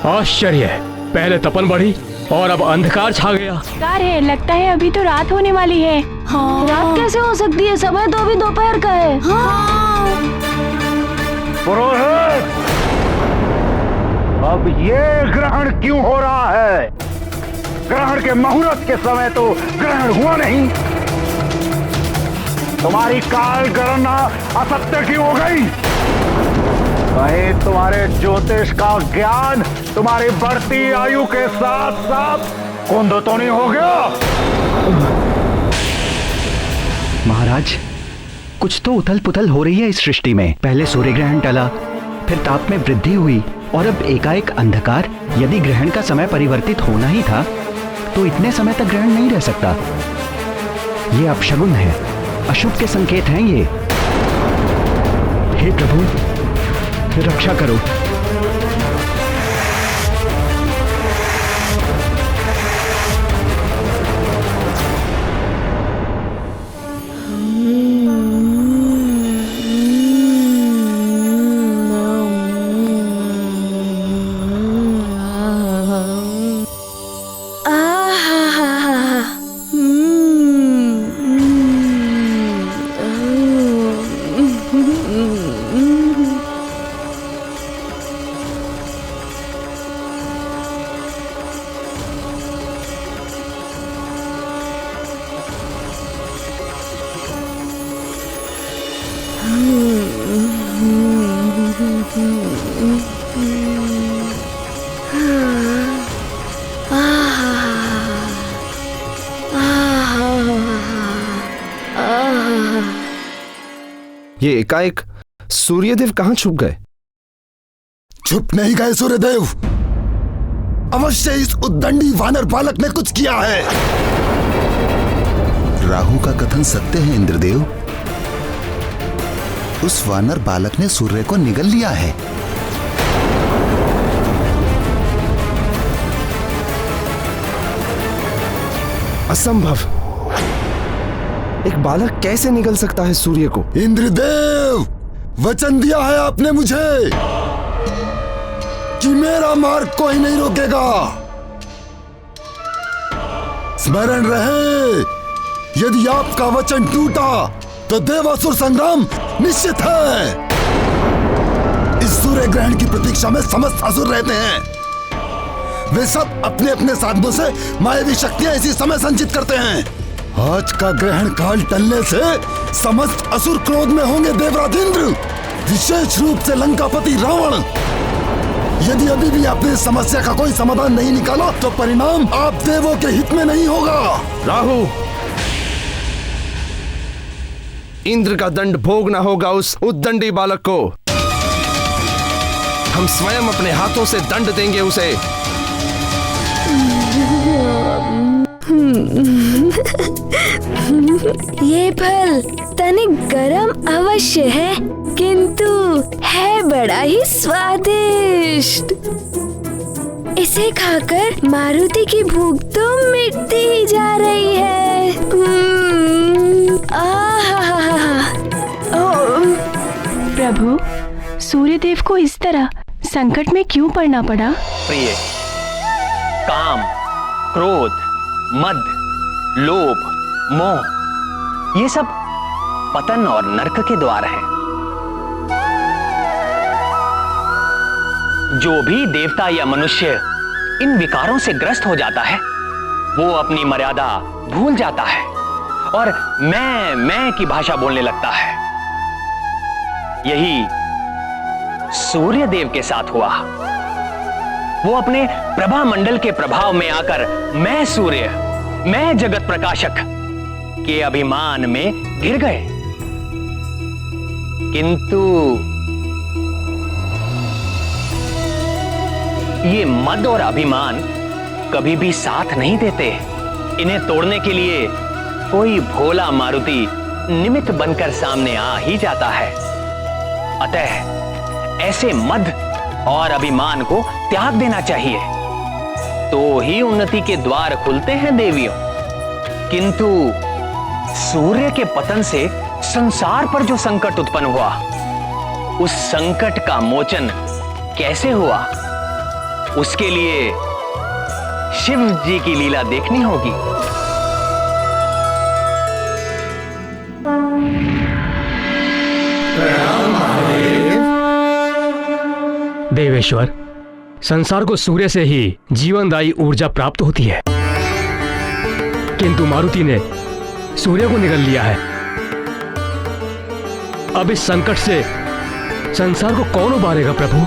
G: आश्चर्य, पहले तपन बढ़ी और अब अंधकार छा गया।
O: कार है, लगता है अभी तो रात होने वाली है।
K: हाँ। रात कैसे हो सकती है? समय तो अभी दोपहर का है। हाँ।
B: पुरोहित, अब ये ग्रहण क्यों हो रहा है? ग्रहण के मुहूर्त के समय तो ग्रहण हुआ नहीं। तुम्हारी काल गणना असत्य क्यों हो गई? कहीं तुम्हारे ज्योतिष का ज्ञान तुम्हारी बढ़ती आयु के साथ साथ कुंद तो नहीं हो गया?
A: महाराज, कुछ तो उथल पुथल हो रही है इस सृष्टि में। पहले सूर्य ग्रहण टला, फिर ताप में वृद्धि हुई और अब एकाएक अंधकार। यदि ग्रहण का समय परिवर्तित होना ही था तो इतने समय तक ग्रहण नहीं रह सकता। ये अपशगुन है, अशुभ के संकेत हैं ये। हे प्रभु, रक्षा करो।
Q: ये एकाएक सूर्यदेव कहां छुप गए?
I: छुप नहीं गए सूर्यदेव, अवश्य इस उद्दंडी वानर बालक ने कुछ किया है।
U: राहु का कथन सत्य है इंद्रदेव। उस वानर बालक ने सूर्य को निगल लिया है।
Q: असंभव, एक बालक कैसे निगल सकता है सूर्य को?
I: इंद्रदेव, वचन दिया है आपने मुझे कि मेरा मार्ग कोई नहीं रोकेगा। स्मरण रहे, यदि आपका वचन टूटा तो देवासुर संग्राम निश्चित है। इस सूर्य ग्रहण की प्रतीक्षा में समस्त असुर रहते हैं। वे सब अपने अपने साधनों से मायावी शक्तियां इसी समय संचित करते हैं। आज का ग्रहण काल टलने से समस्त असुर क्रोध में होंगे। देवराज इंद्र, विशेष रूप से लंकापति रावण, यदि अभी भी आपने इस समस्या का कोई समाधान नहीं निकाला तो परिणाम आप देवों के हित में नहीं होगा।
Q: राहु, इंद्र का दंड भोगना होगा उस उद्दंडी बालक को। हम स्वयं अपने हाथों से दंड देंगे उसे।
E: ये फल तनिक गरम अवश्य है, किंतु है बड़ा ही स्वादिष्ट। इसे खाकर मारुति की भूख तो मिटती ही जा रही है।
O: प्रभु, सूर्यदेव को इस तरह संकट में क्यों पड़ना पड़ा?
F: प्रिय, काम, क्रोध, मद, लोभ, मोह, ये सब पतन और नरक के द्वार हैं। जो भी देवता या मनुष्य इन विकारों से ग्रस्त हो जाता है वो अपनी मर्यादा भूल जाता है और मैं की भाषा बोलने लगता है। यही सूर्यदेव के साथ हुआ। वो अपने प्रभा मंडल के प्रभाव में आकर मैं सूर्य, मैं जगत प्रकाशक के अभिमान में गिर गए। किंतु ये मद और अभिमान कभी भी साथ नहीं देते। इन्हें तोड़ने के लिए कोई भोला मारुति निमित्त बनकर सामने आ ही जाता है। अतः ऐसे मद और अभिमान को त्याग देना चाहिए, तो ही उन्नति के द्वार खुलते हैं देवियों। किंतु सूर्य के पतन से संसार पर जो संकट उत्पन्न हुआ, उस संकट का मोचन कैसे हुआ, उसके लिए शिव जी की लीला देखनी होगी।
D: देवेश्वर, संसार को सूर्य से ही जीवनदायी ऊर्जा प्राप्त होती है, किंतु मारुति ने सूर्य को निगल लिया है। अब इस संकट से संसार को कौन उबारेगा प्रभु?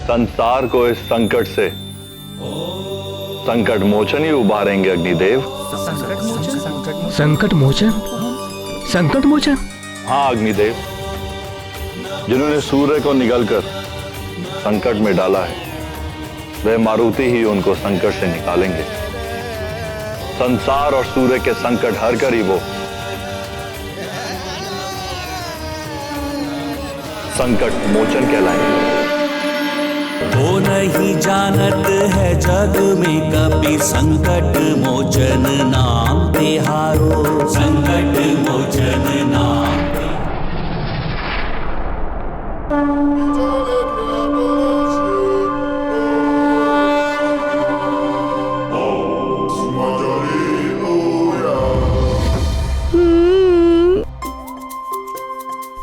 T: संसार को इस संकट से संकट मोचन ही उबारेंगे अग्निदेव।
D: संकट मोचन? संकट मोचन?
T: हाँ अग्निदेव, जिन्होंने सूर्य को निगलकर संकट में डाला है, वह मारुति ही उनको संकट से निकालेंगे। संसार और सूर्य के संकट हर कर ही वो संकट मोचन कहलाएंगे।
C: वो नहीं जानत है जग में कभी संकट मोचन नाम तिहारो, संकट मोचन नाम।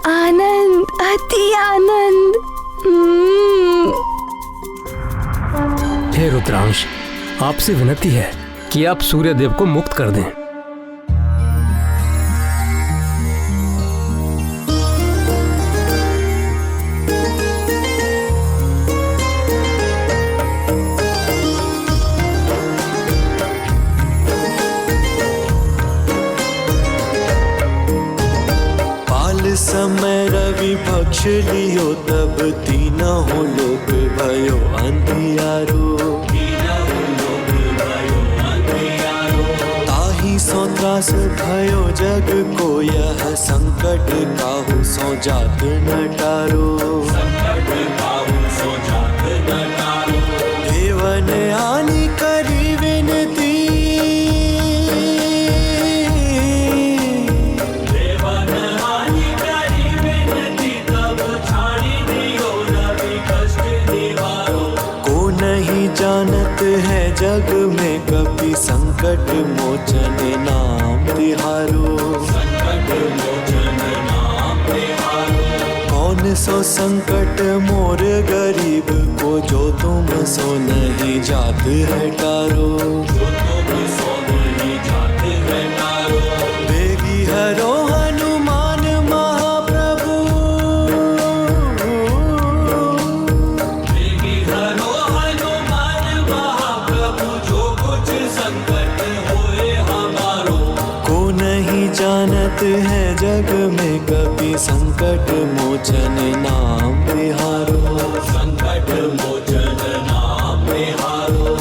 E: आनंद, अति आनंद।
D: हे रुद्रांश, आपसे विनती है कि आप सूर्यदेव को मुक्त कर दें।
C: समय रवि पक्ष लियो तब तीनों लोक भयो अंधियारो, ताही सो त्रास भयो जग को यह संकट काहू सो जात न टारो, देवन आनी करी विनती, जानत है जग में कभी संकट मोचन नाम तिहारो, संकट मोचन नाम तिहारो। कौन सो संकट मोर गरीब को जो तुम सो नहीं जात है टारो, जो तुम सो नहीं जात है टारो। बेगी हरो हनुमान महाप्रभु, बेगी हरो जानत है जग में कभी संकट मोचन नाम तिहारो, संकट मोचन नाम तिहारो।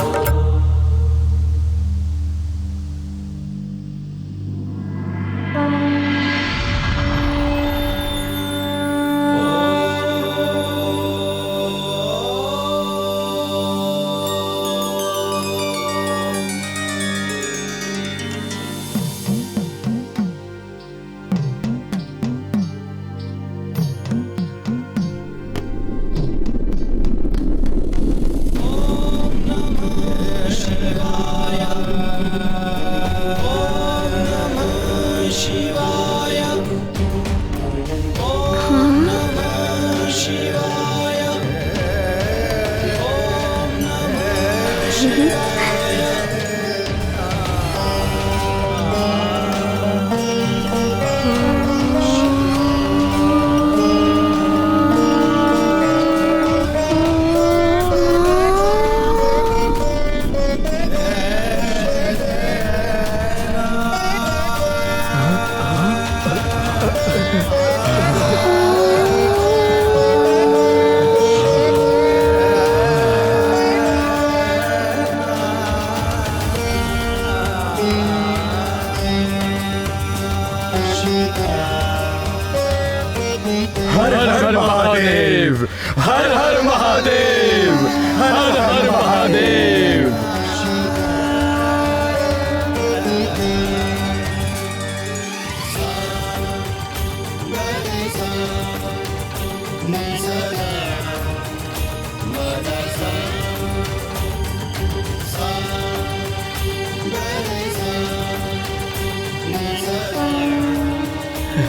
R: हर हर महादेव, हर हर महादेव।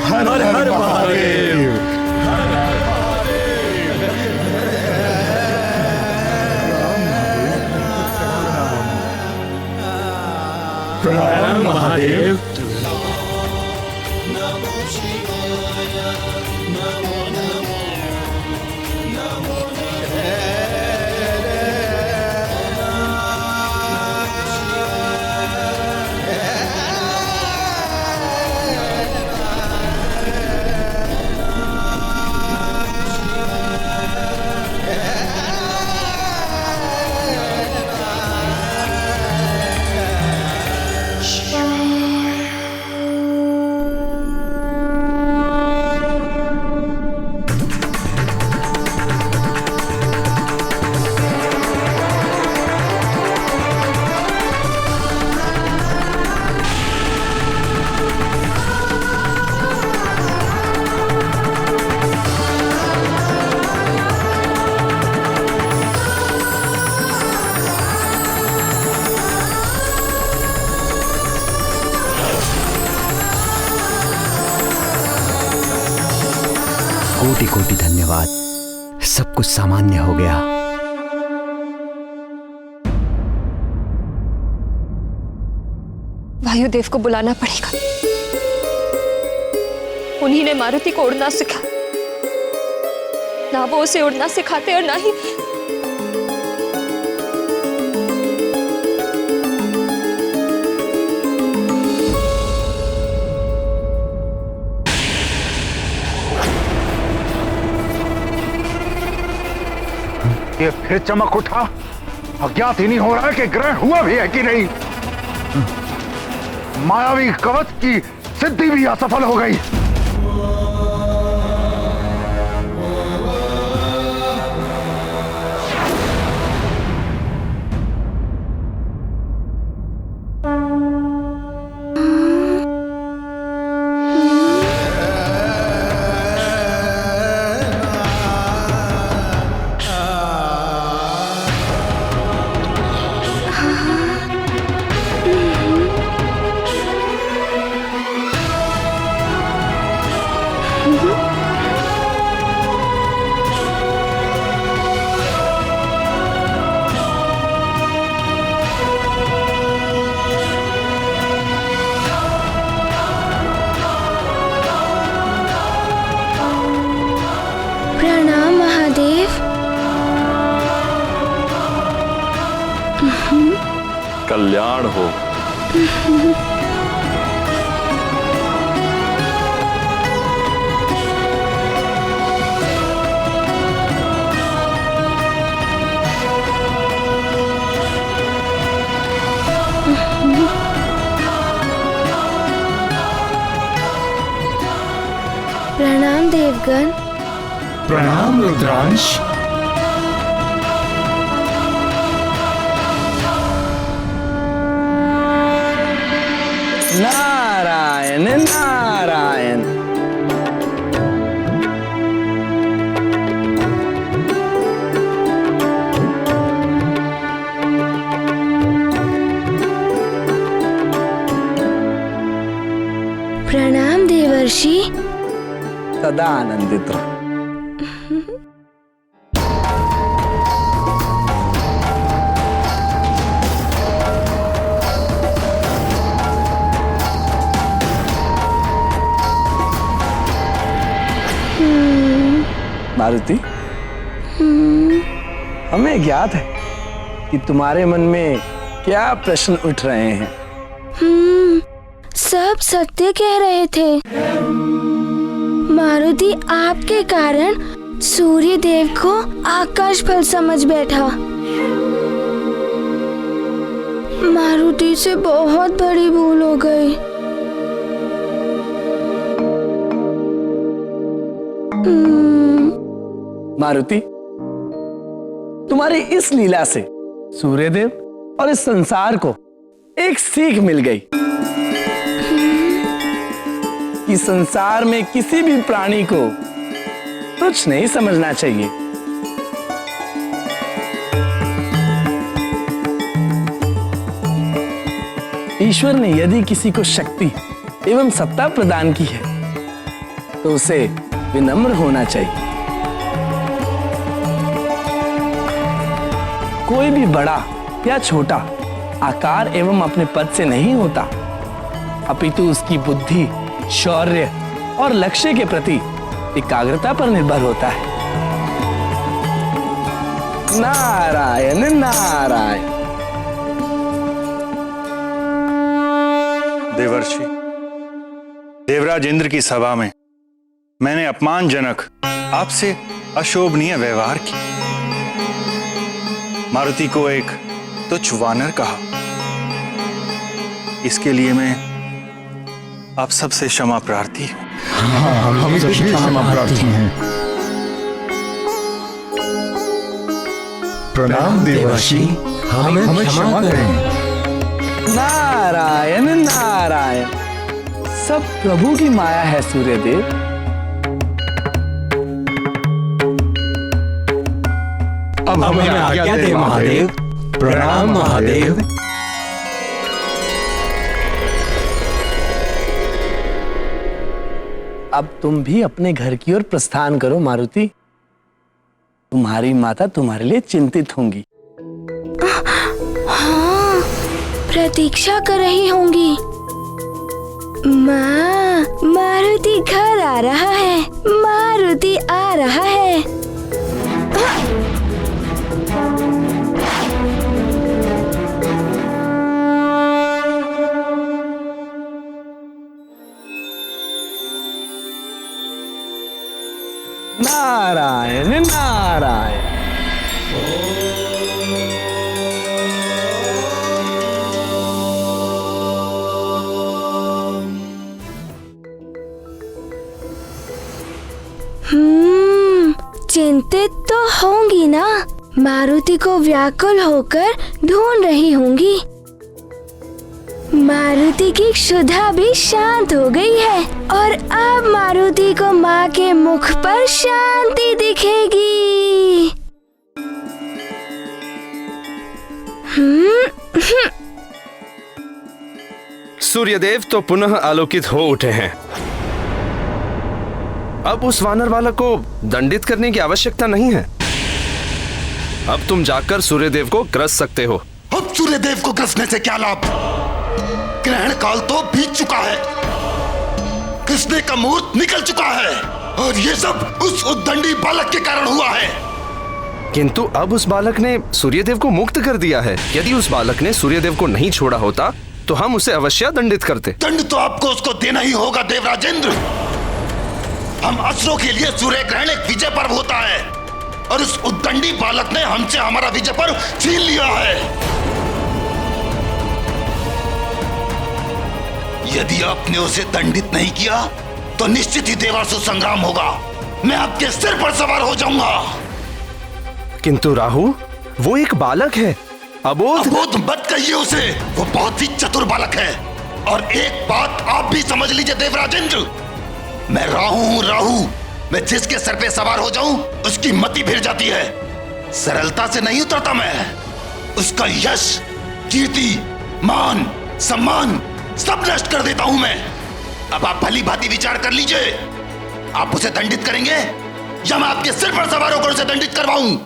R: हर हर महादेव, प्रणाम महादेव।
A: कोटि कोटि धन्यवाद, सब कुछ सामान्य हो गया।
O: वायुदेव को बुलाना पड़ेगा। उन्हीं ने मारुति को उड़ना सिखाया। ना वो उसे उड़ना सिखाते और ना ही
B: ये फिर चमक उठा। अज्ञात ही नहीं हो रहा है कि ग्रहण हुआ भी है कि नहीं। मायावी कवच की सिद्धि भी असफल हो गई।
E: प्रणाम महादेव।
T: कल्याण हो।
E: प्रणाम देवगण।
R: प्रणाम रुद्रांश।
Q: नारायण नारायण।
E: प्रणाम देवर्षि।
Q: सदा आनंदित रहो। मारुति, हमें ज्ञात है कि तुम्हारे मन में क्या प्रश्न उठ रहे हैं।
E: सब सत्य कह रहे थे। मारुति आपके कारण सूर्य देव को आकाश फल समझ बैठा। मारुति से बहुत बड़ी भूल हो गई।
Q: मारुति, तुम्हारी इस लीला से सूर्यदेव और इस संसार को एक सीख मिल गई कि संसार में किसी भी प्राणी को तुच्छ नहीं समझना चाहिए। ईश्वर ने यदि किसी को शक्ति एवं सत्ता प्रदान की है तो उसे विनम्र होना चाहिए। कोई भी बड़ा या छोटा आकार एवं अपने पद से नहीं होता, अपितु उसकी बुद्धि, शौर्य और लक्ष्य के प्रति एकाग्रता पर निर्भर होता है। नारायण नारायण।
M: देवर्षि, देवराज इंद्र की सभा में मैंने अपमानजनक आपसे अशोभनीय व्यवहार किया। मारुति को एक तुच्छ वानर कहा। इसके लिए मैं आप सबसे क्षमा प्रार्थी हूं।
J: हम सभी क्षमा प्रार्थी हैं। प्रणाम देवर्षि, हमें क्षमा करें।
Q: नारायण नारायण। सब प्रभु की माया है सूर्यदेव।
J: अब हमें आज्ञा दे महादेव। प्रणाम महादेव।
Q: अब तुम भी अपने घर की ओर प्रस्थान करो मारुति। तुम्हारी माता तुम्हारे लिए चिंतित होंगी।
E: हाँ, प्रतीक्षा कर रही होंगी। माँ, मारुति घर आ रहा है। मारुति आ रहा है।
Q: नारायण नारायण।
E: चिंतित तो होंगी ना। मारुति को व्याकुल होकर ढूंढ रही होंगी। मारुति की क्षुधा भी शांत हो गई है और अब मारुति को माँ के मुख पर शांति दिखेगी।
P: सूर्यदेव तो पुनः आलोकित हो उठे हैं। अब उस वानर बालक को दंडित करने की आवश्यकता नहीं है। अब तुम जाकर सूर्यदेव को ग्रस सकते हो।
I: अब सूर्यदेव को ग्रसने से क्या लाभ? ग्रहण काल तो बीत चुका है। कृष्ण का मुहूर्त निकल चुका है और ये सब उस उद्दंडी बालक के कारण हुआ है।
P: किंतु अब उस बालक ने सूर्यदेव को मुक्त कर दिया है। यदि उस बालक ने सूर्यदेव को नहीं छोड़ा होता तो हम उसे अवश्य दंडित करते।
I: दंड तो आपको उसको देना ही होगा देवराजेंद्र। हम असुरों के लिए सूर्य ग्रहण एक विजय पर्व होता है और उस उद्दंडी बालक ने हमसे हमारा विजय पर्व छीन लिया है। यदि आपने उसे दंडित नहीं किया तो निश्चित ही देवासुर संग्राम होगा। मैं आपके सिर पर सवार हो जाऊंगा।
P: किंतु राहु, वो एक बालक है। अबोध
I: मत कहिए उसे। वो बहुत ही चतुर बालक है। और एक बात आप भी समझ लीजिए देवराजेंद्र, मैं राहु हूं। राहु, मैं जिसके सर पे सवार हो जाऊं उसकी मति फिर जाती है। सरलता से नहीं उतरता मैं। उसका यश, कीर्ति, मान, सम्मान सब नष्ट कर देता हूं मैं। अब आप भली भांति विचार कर लीजिए। आप उसे दंडित करेंगे या मैं आपके सिर पर सवार होकर उसे दंडित करवाऊं?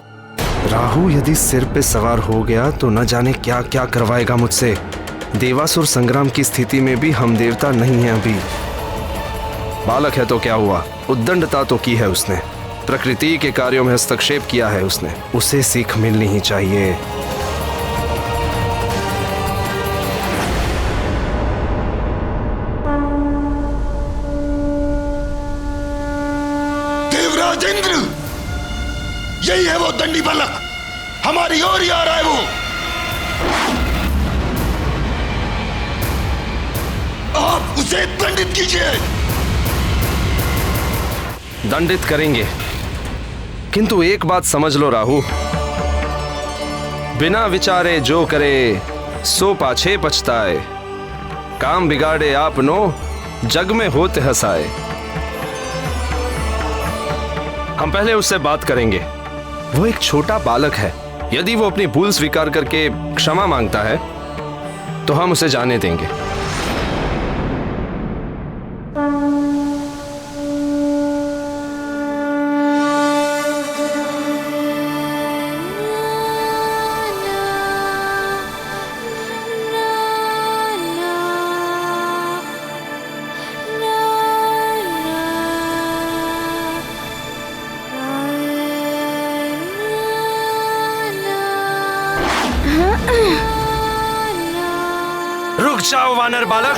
P: राहु यदि सिर पे सवार हो गया तो न जाने क्या क्या करवाएगा मुझसे। देवासुर संग्राम की स्थिति में भी हम देवता नहीं हैं अभी। बालक है तो क्या हुआ, उद्दंडता तो की है उसने, प्रकृति के कार्यों में हस्तक्षेप किया है उसने। उसे सीख मिलनी ही चाहिए।
I: देवराजेंद्र, यही है वो दंडी बालक। हमारी ओर ही आ रहा है वो। आप उसे दंडित कीजिए।
P: दंडित करेंगे, किंतु एक बात समझ लो राहु, बिना विचारे जो करे सो पाछे पछताए, काम बिगाड़े आपनो जग में होते हंसाए। हम पहले उससे बात करेंगे। वो एक छोटा बालक है। यदि वो अपनी भूल स्वीकार करके क्षमा मांगता है तो हम उसे जाने देंगे। रुक जाओ वानर बालक।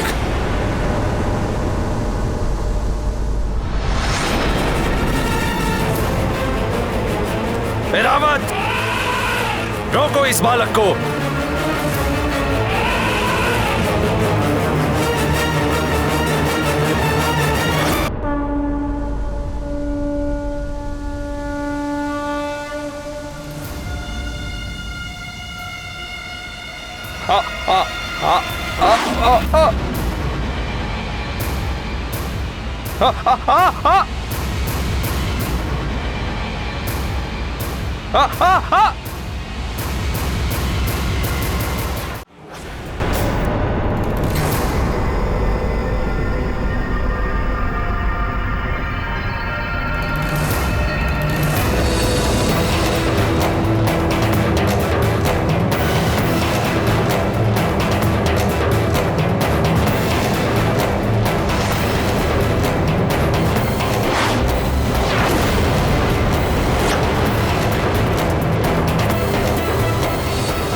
P: ऐरावत, रोको इस बालक को। आ आ आ आ आ आ आ आ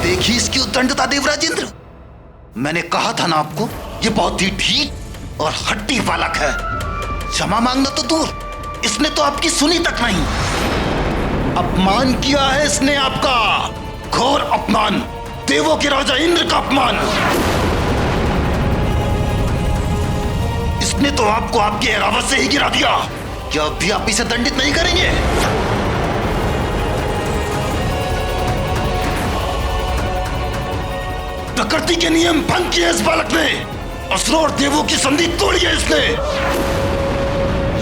U: देखिए इसकी उद्दंडता देवराज इंद्र। मैंने कहा था ना आपको, ये बहुत ही ढीठ और हट्टी बालक है। क्षमा मांगना तो दूर, इसने तो आपकी सुनी तक नहीं। अपमान किया है इसने आपका, घोर अपमान, देवों के राजा इंद्र का अपमान। इसने तो आपको आपकी ऐरावत से ही गिरा दिया। क्या अब भी आप इसे दंडित नहीं करेंगे? प्रकृति के नियम भंग किए इस बालक ने, असुरों और देवों की संधि तोड़ी है इसने।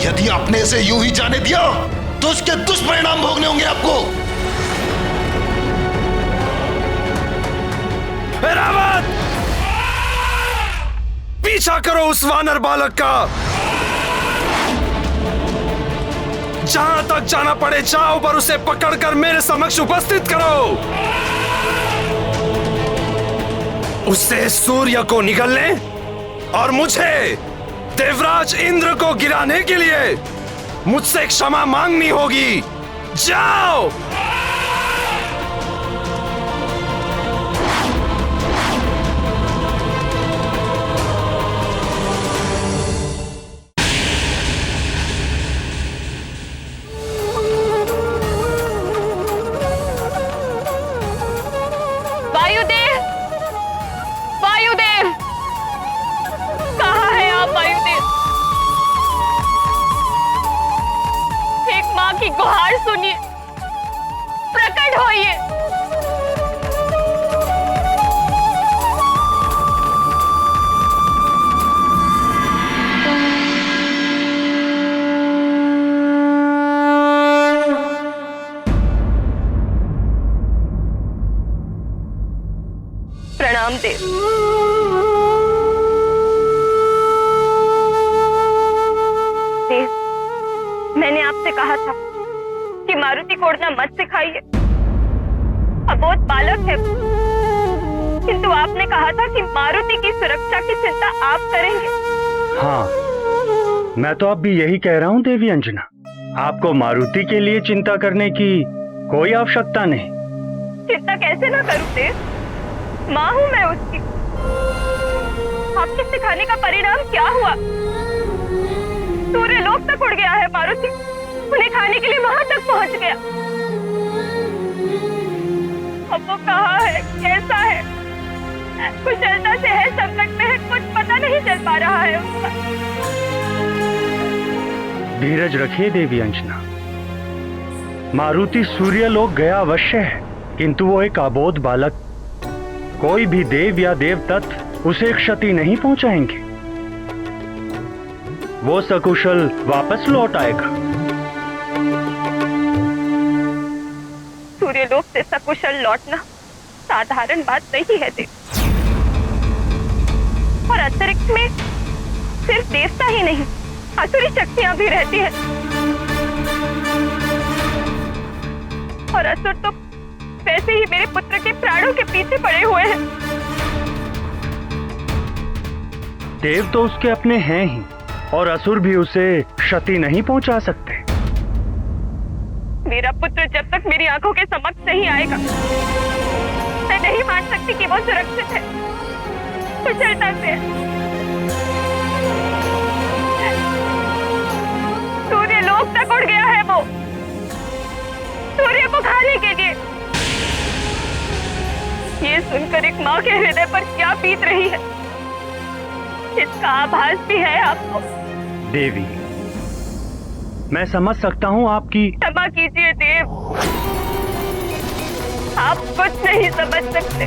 U: यदि आपने इसे यूं ही जाने दिया तो इसके दुष्परिणाम भोगने होंगे आपको।
P: ऐरावत, पीछा करो उस वानर बालक का। जहां तक जाना पड़े जाओ, पर उसे पकड़कर मेरे समक्ष उपस्थित करो। उससे सूर्य को निगलने और मुझे देवराज इंद्र को गिराने के लिए मुझसे क्षमा मांगनी होगी। जाओ।
O: की गुहार सुनिए, प्रकट होइए। प्रणाम देव। देव, मैंने आपसे कहा था कि मारुति को उड़ना मत सिखाइए। अबोध बालक है, किंतु आपने कहा था कि मारुति की सुरक्षा की चिंता आप करेंगे।
H: हाँ, मैं तो अब भी यही कह रहा हूँ देवी अंजना। आपको मारुति के लिए चिंता करने की कोई आवश्यकता नहीं।
O: चिंता कैसे ना करूँ देव, माँ हूँ मैं उसकी। आपके सिखाने का परिणाम क्या हुआ? सूर्य लोक तक उड़ गया है मारुति, उन्हें खाने के लिए वहां तक पहुंच गया। अब वो कहाँ है, कैसा है, कुशलता से है, संकट में है, कुछ पता नहीं चल पा रहा है उसका।
H: धीरज रखिए देवी अंजना, मारुति सूर्य लोक गया अवश्य है, किंतु वो एक अबोध बालक, कोई भी देव या देवतत्व उसे क्षति नहीं पहुंचाएंगे। वो सकुशल वापस लौट आएगा।
O: सूर्यलोक से सकुशल लौटना साधारण बात नहीं है देव। और अंतरिक्ष में सिर्फ देवता ही नहीं, असुरी शक्तियां भी रहती है। और असुर तो वैसे ही मेरे पुत्र के प्राणों के पीछे पड़े हुए हैं।
H: देव तो उसके अपने हैं ही, और असुर भी उसे क्षति नहीं पहुंचा सकते।
O: मेरा पुत्र जब तक मेरी आंखों के समक्ष नहीं आएगा, मैं नहीं मान सकती कि वो सुरक्षित है, कुशलता से है। सूर्यलोक तक उड़ गया है वो, सूर्य को खाने के लिए। ये सुनकर एक माँ के हृदय पर क्या बीत रही है, इसका आभास भी है आपको।
H: देवी, मैं समझ सकता हूँ आपकी।
O: क्षमा कीजिए देव, आप कुछ नहीं समझ सकते,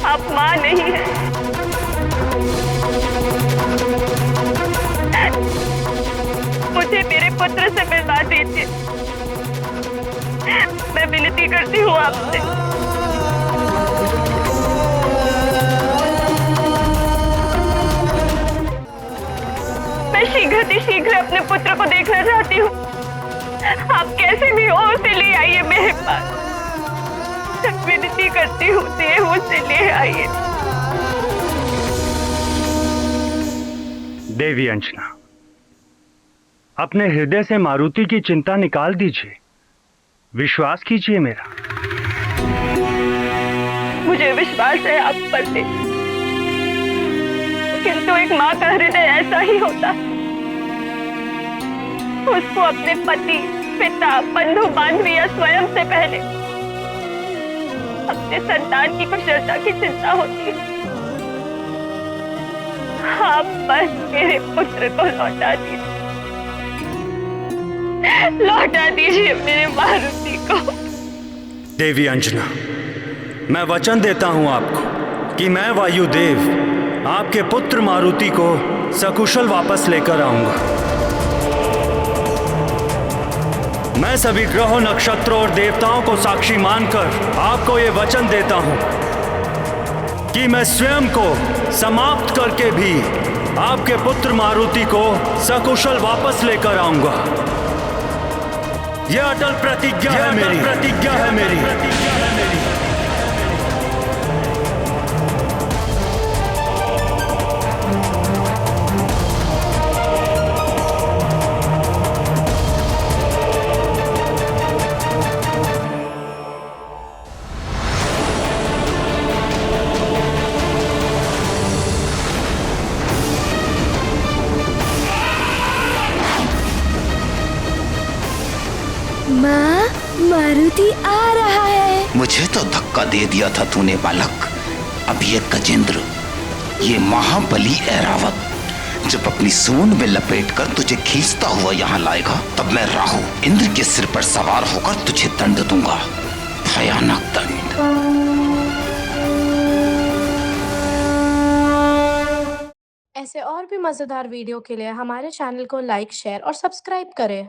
O: आप माँ नहीं है। मुझे मेरे पुत्र से मिलवा दीजिए, मैं विनती करती हूँ आपसे। मैं शीघ्र अपने पुत्र को देखना चाहती हूँ। आप कैसे भी हो उसे ले आइए मेरे पास, मैं विनती करती हूँ देव, उसे ले आइए।
H: देवी अंजना, अपने हृदय से मारुति की चिंता निकाल दीजिए, विश्वास कीजिए मेरा।
O: मुझे विश्वास है आप पर से, किंतु एक माँ का हृदय ऐसा ही होता है। उसको अपने पति, पिता, बंधु बांधवी या स्वयं से पहले अपने संतान की कुशलता की चिंता होती है। आप बस मेरे पुत्र को लौटा दीजिए, लौटा दीजिए मेरे मारुति को।
H: देवी अंजना, मैं वचन देता हूं आपको कि मैं वायुदेव आपके पुत्र मारुति को सकुशल वापस लेकर आऊंगा। मैं सभी ग्रहों, नक्षत्रों और देवताओं को साक्षी मानकर आपको ये वचन देता हूं कि मैं स्वयं को समाप्त करके भी आपके पुत्र मारुति को सकुशल वापस लेकर आऊंगा। यह अटल प्रतिज्ञा है मेरी।
E: माँ, मारुति आ रहा है।
U: मुझे तो धक्का दे दिया था तूने बालक। अब ये गजेंद्र, ये महाबली ऐरावत जब अपनी सूंड में लपेटकर तुझे खींचता हुआ यहाँ लाएगा, तब मैं राहु इंद्र के सिर पर सवार होकर तुझे दंड दूंगा, भयानक दंड।
N: ऐसे और भी मजेदार वीडियो के लिए हमारे चैनल को लाइक, शेयर और सब्सक्राइब करें।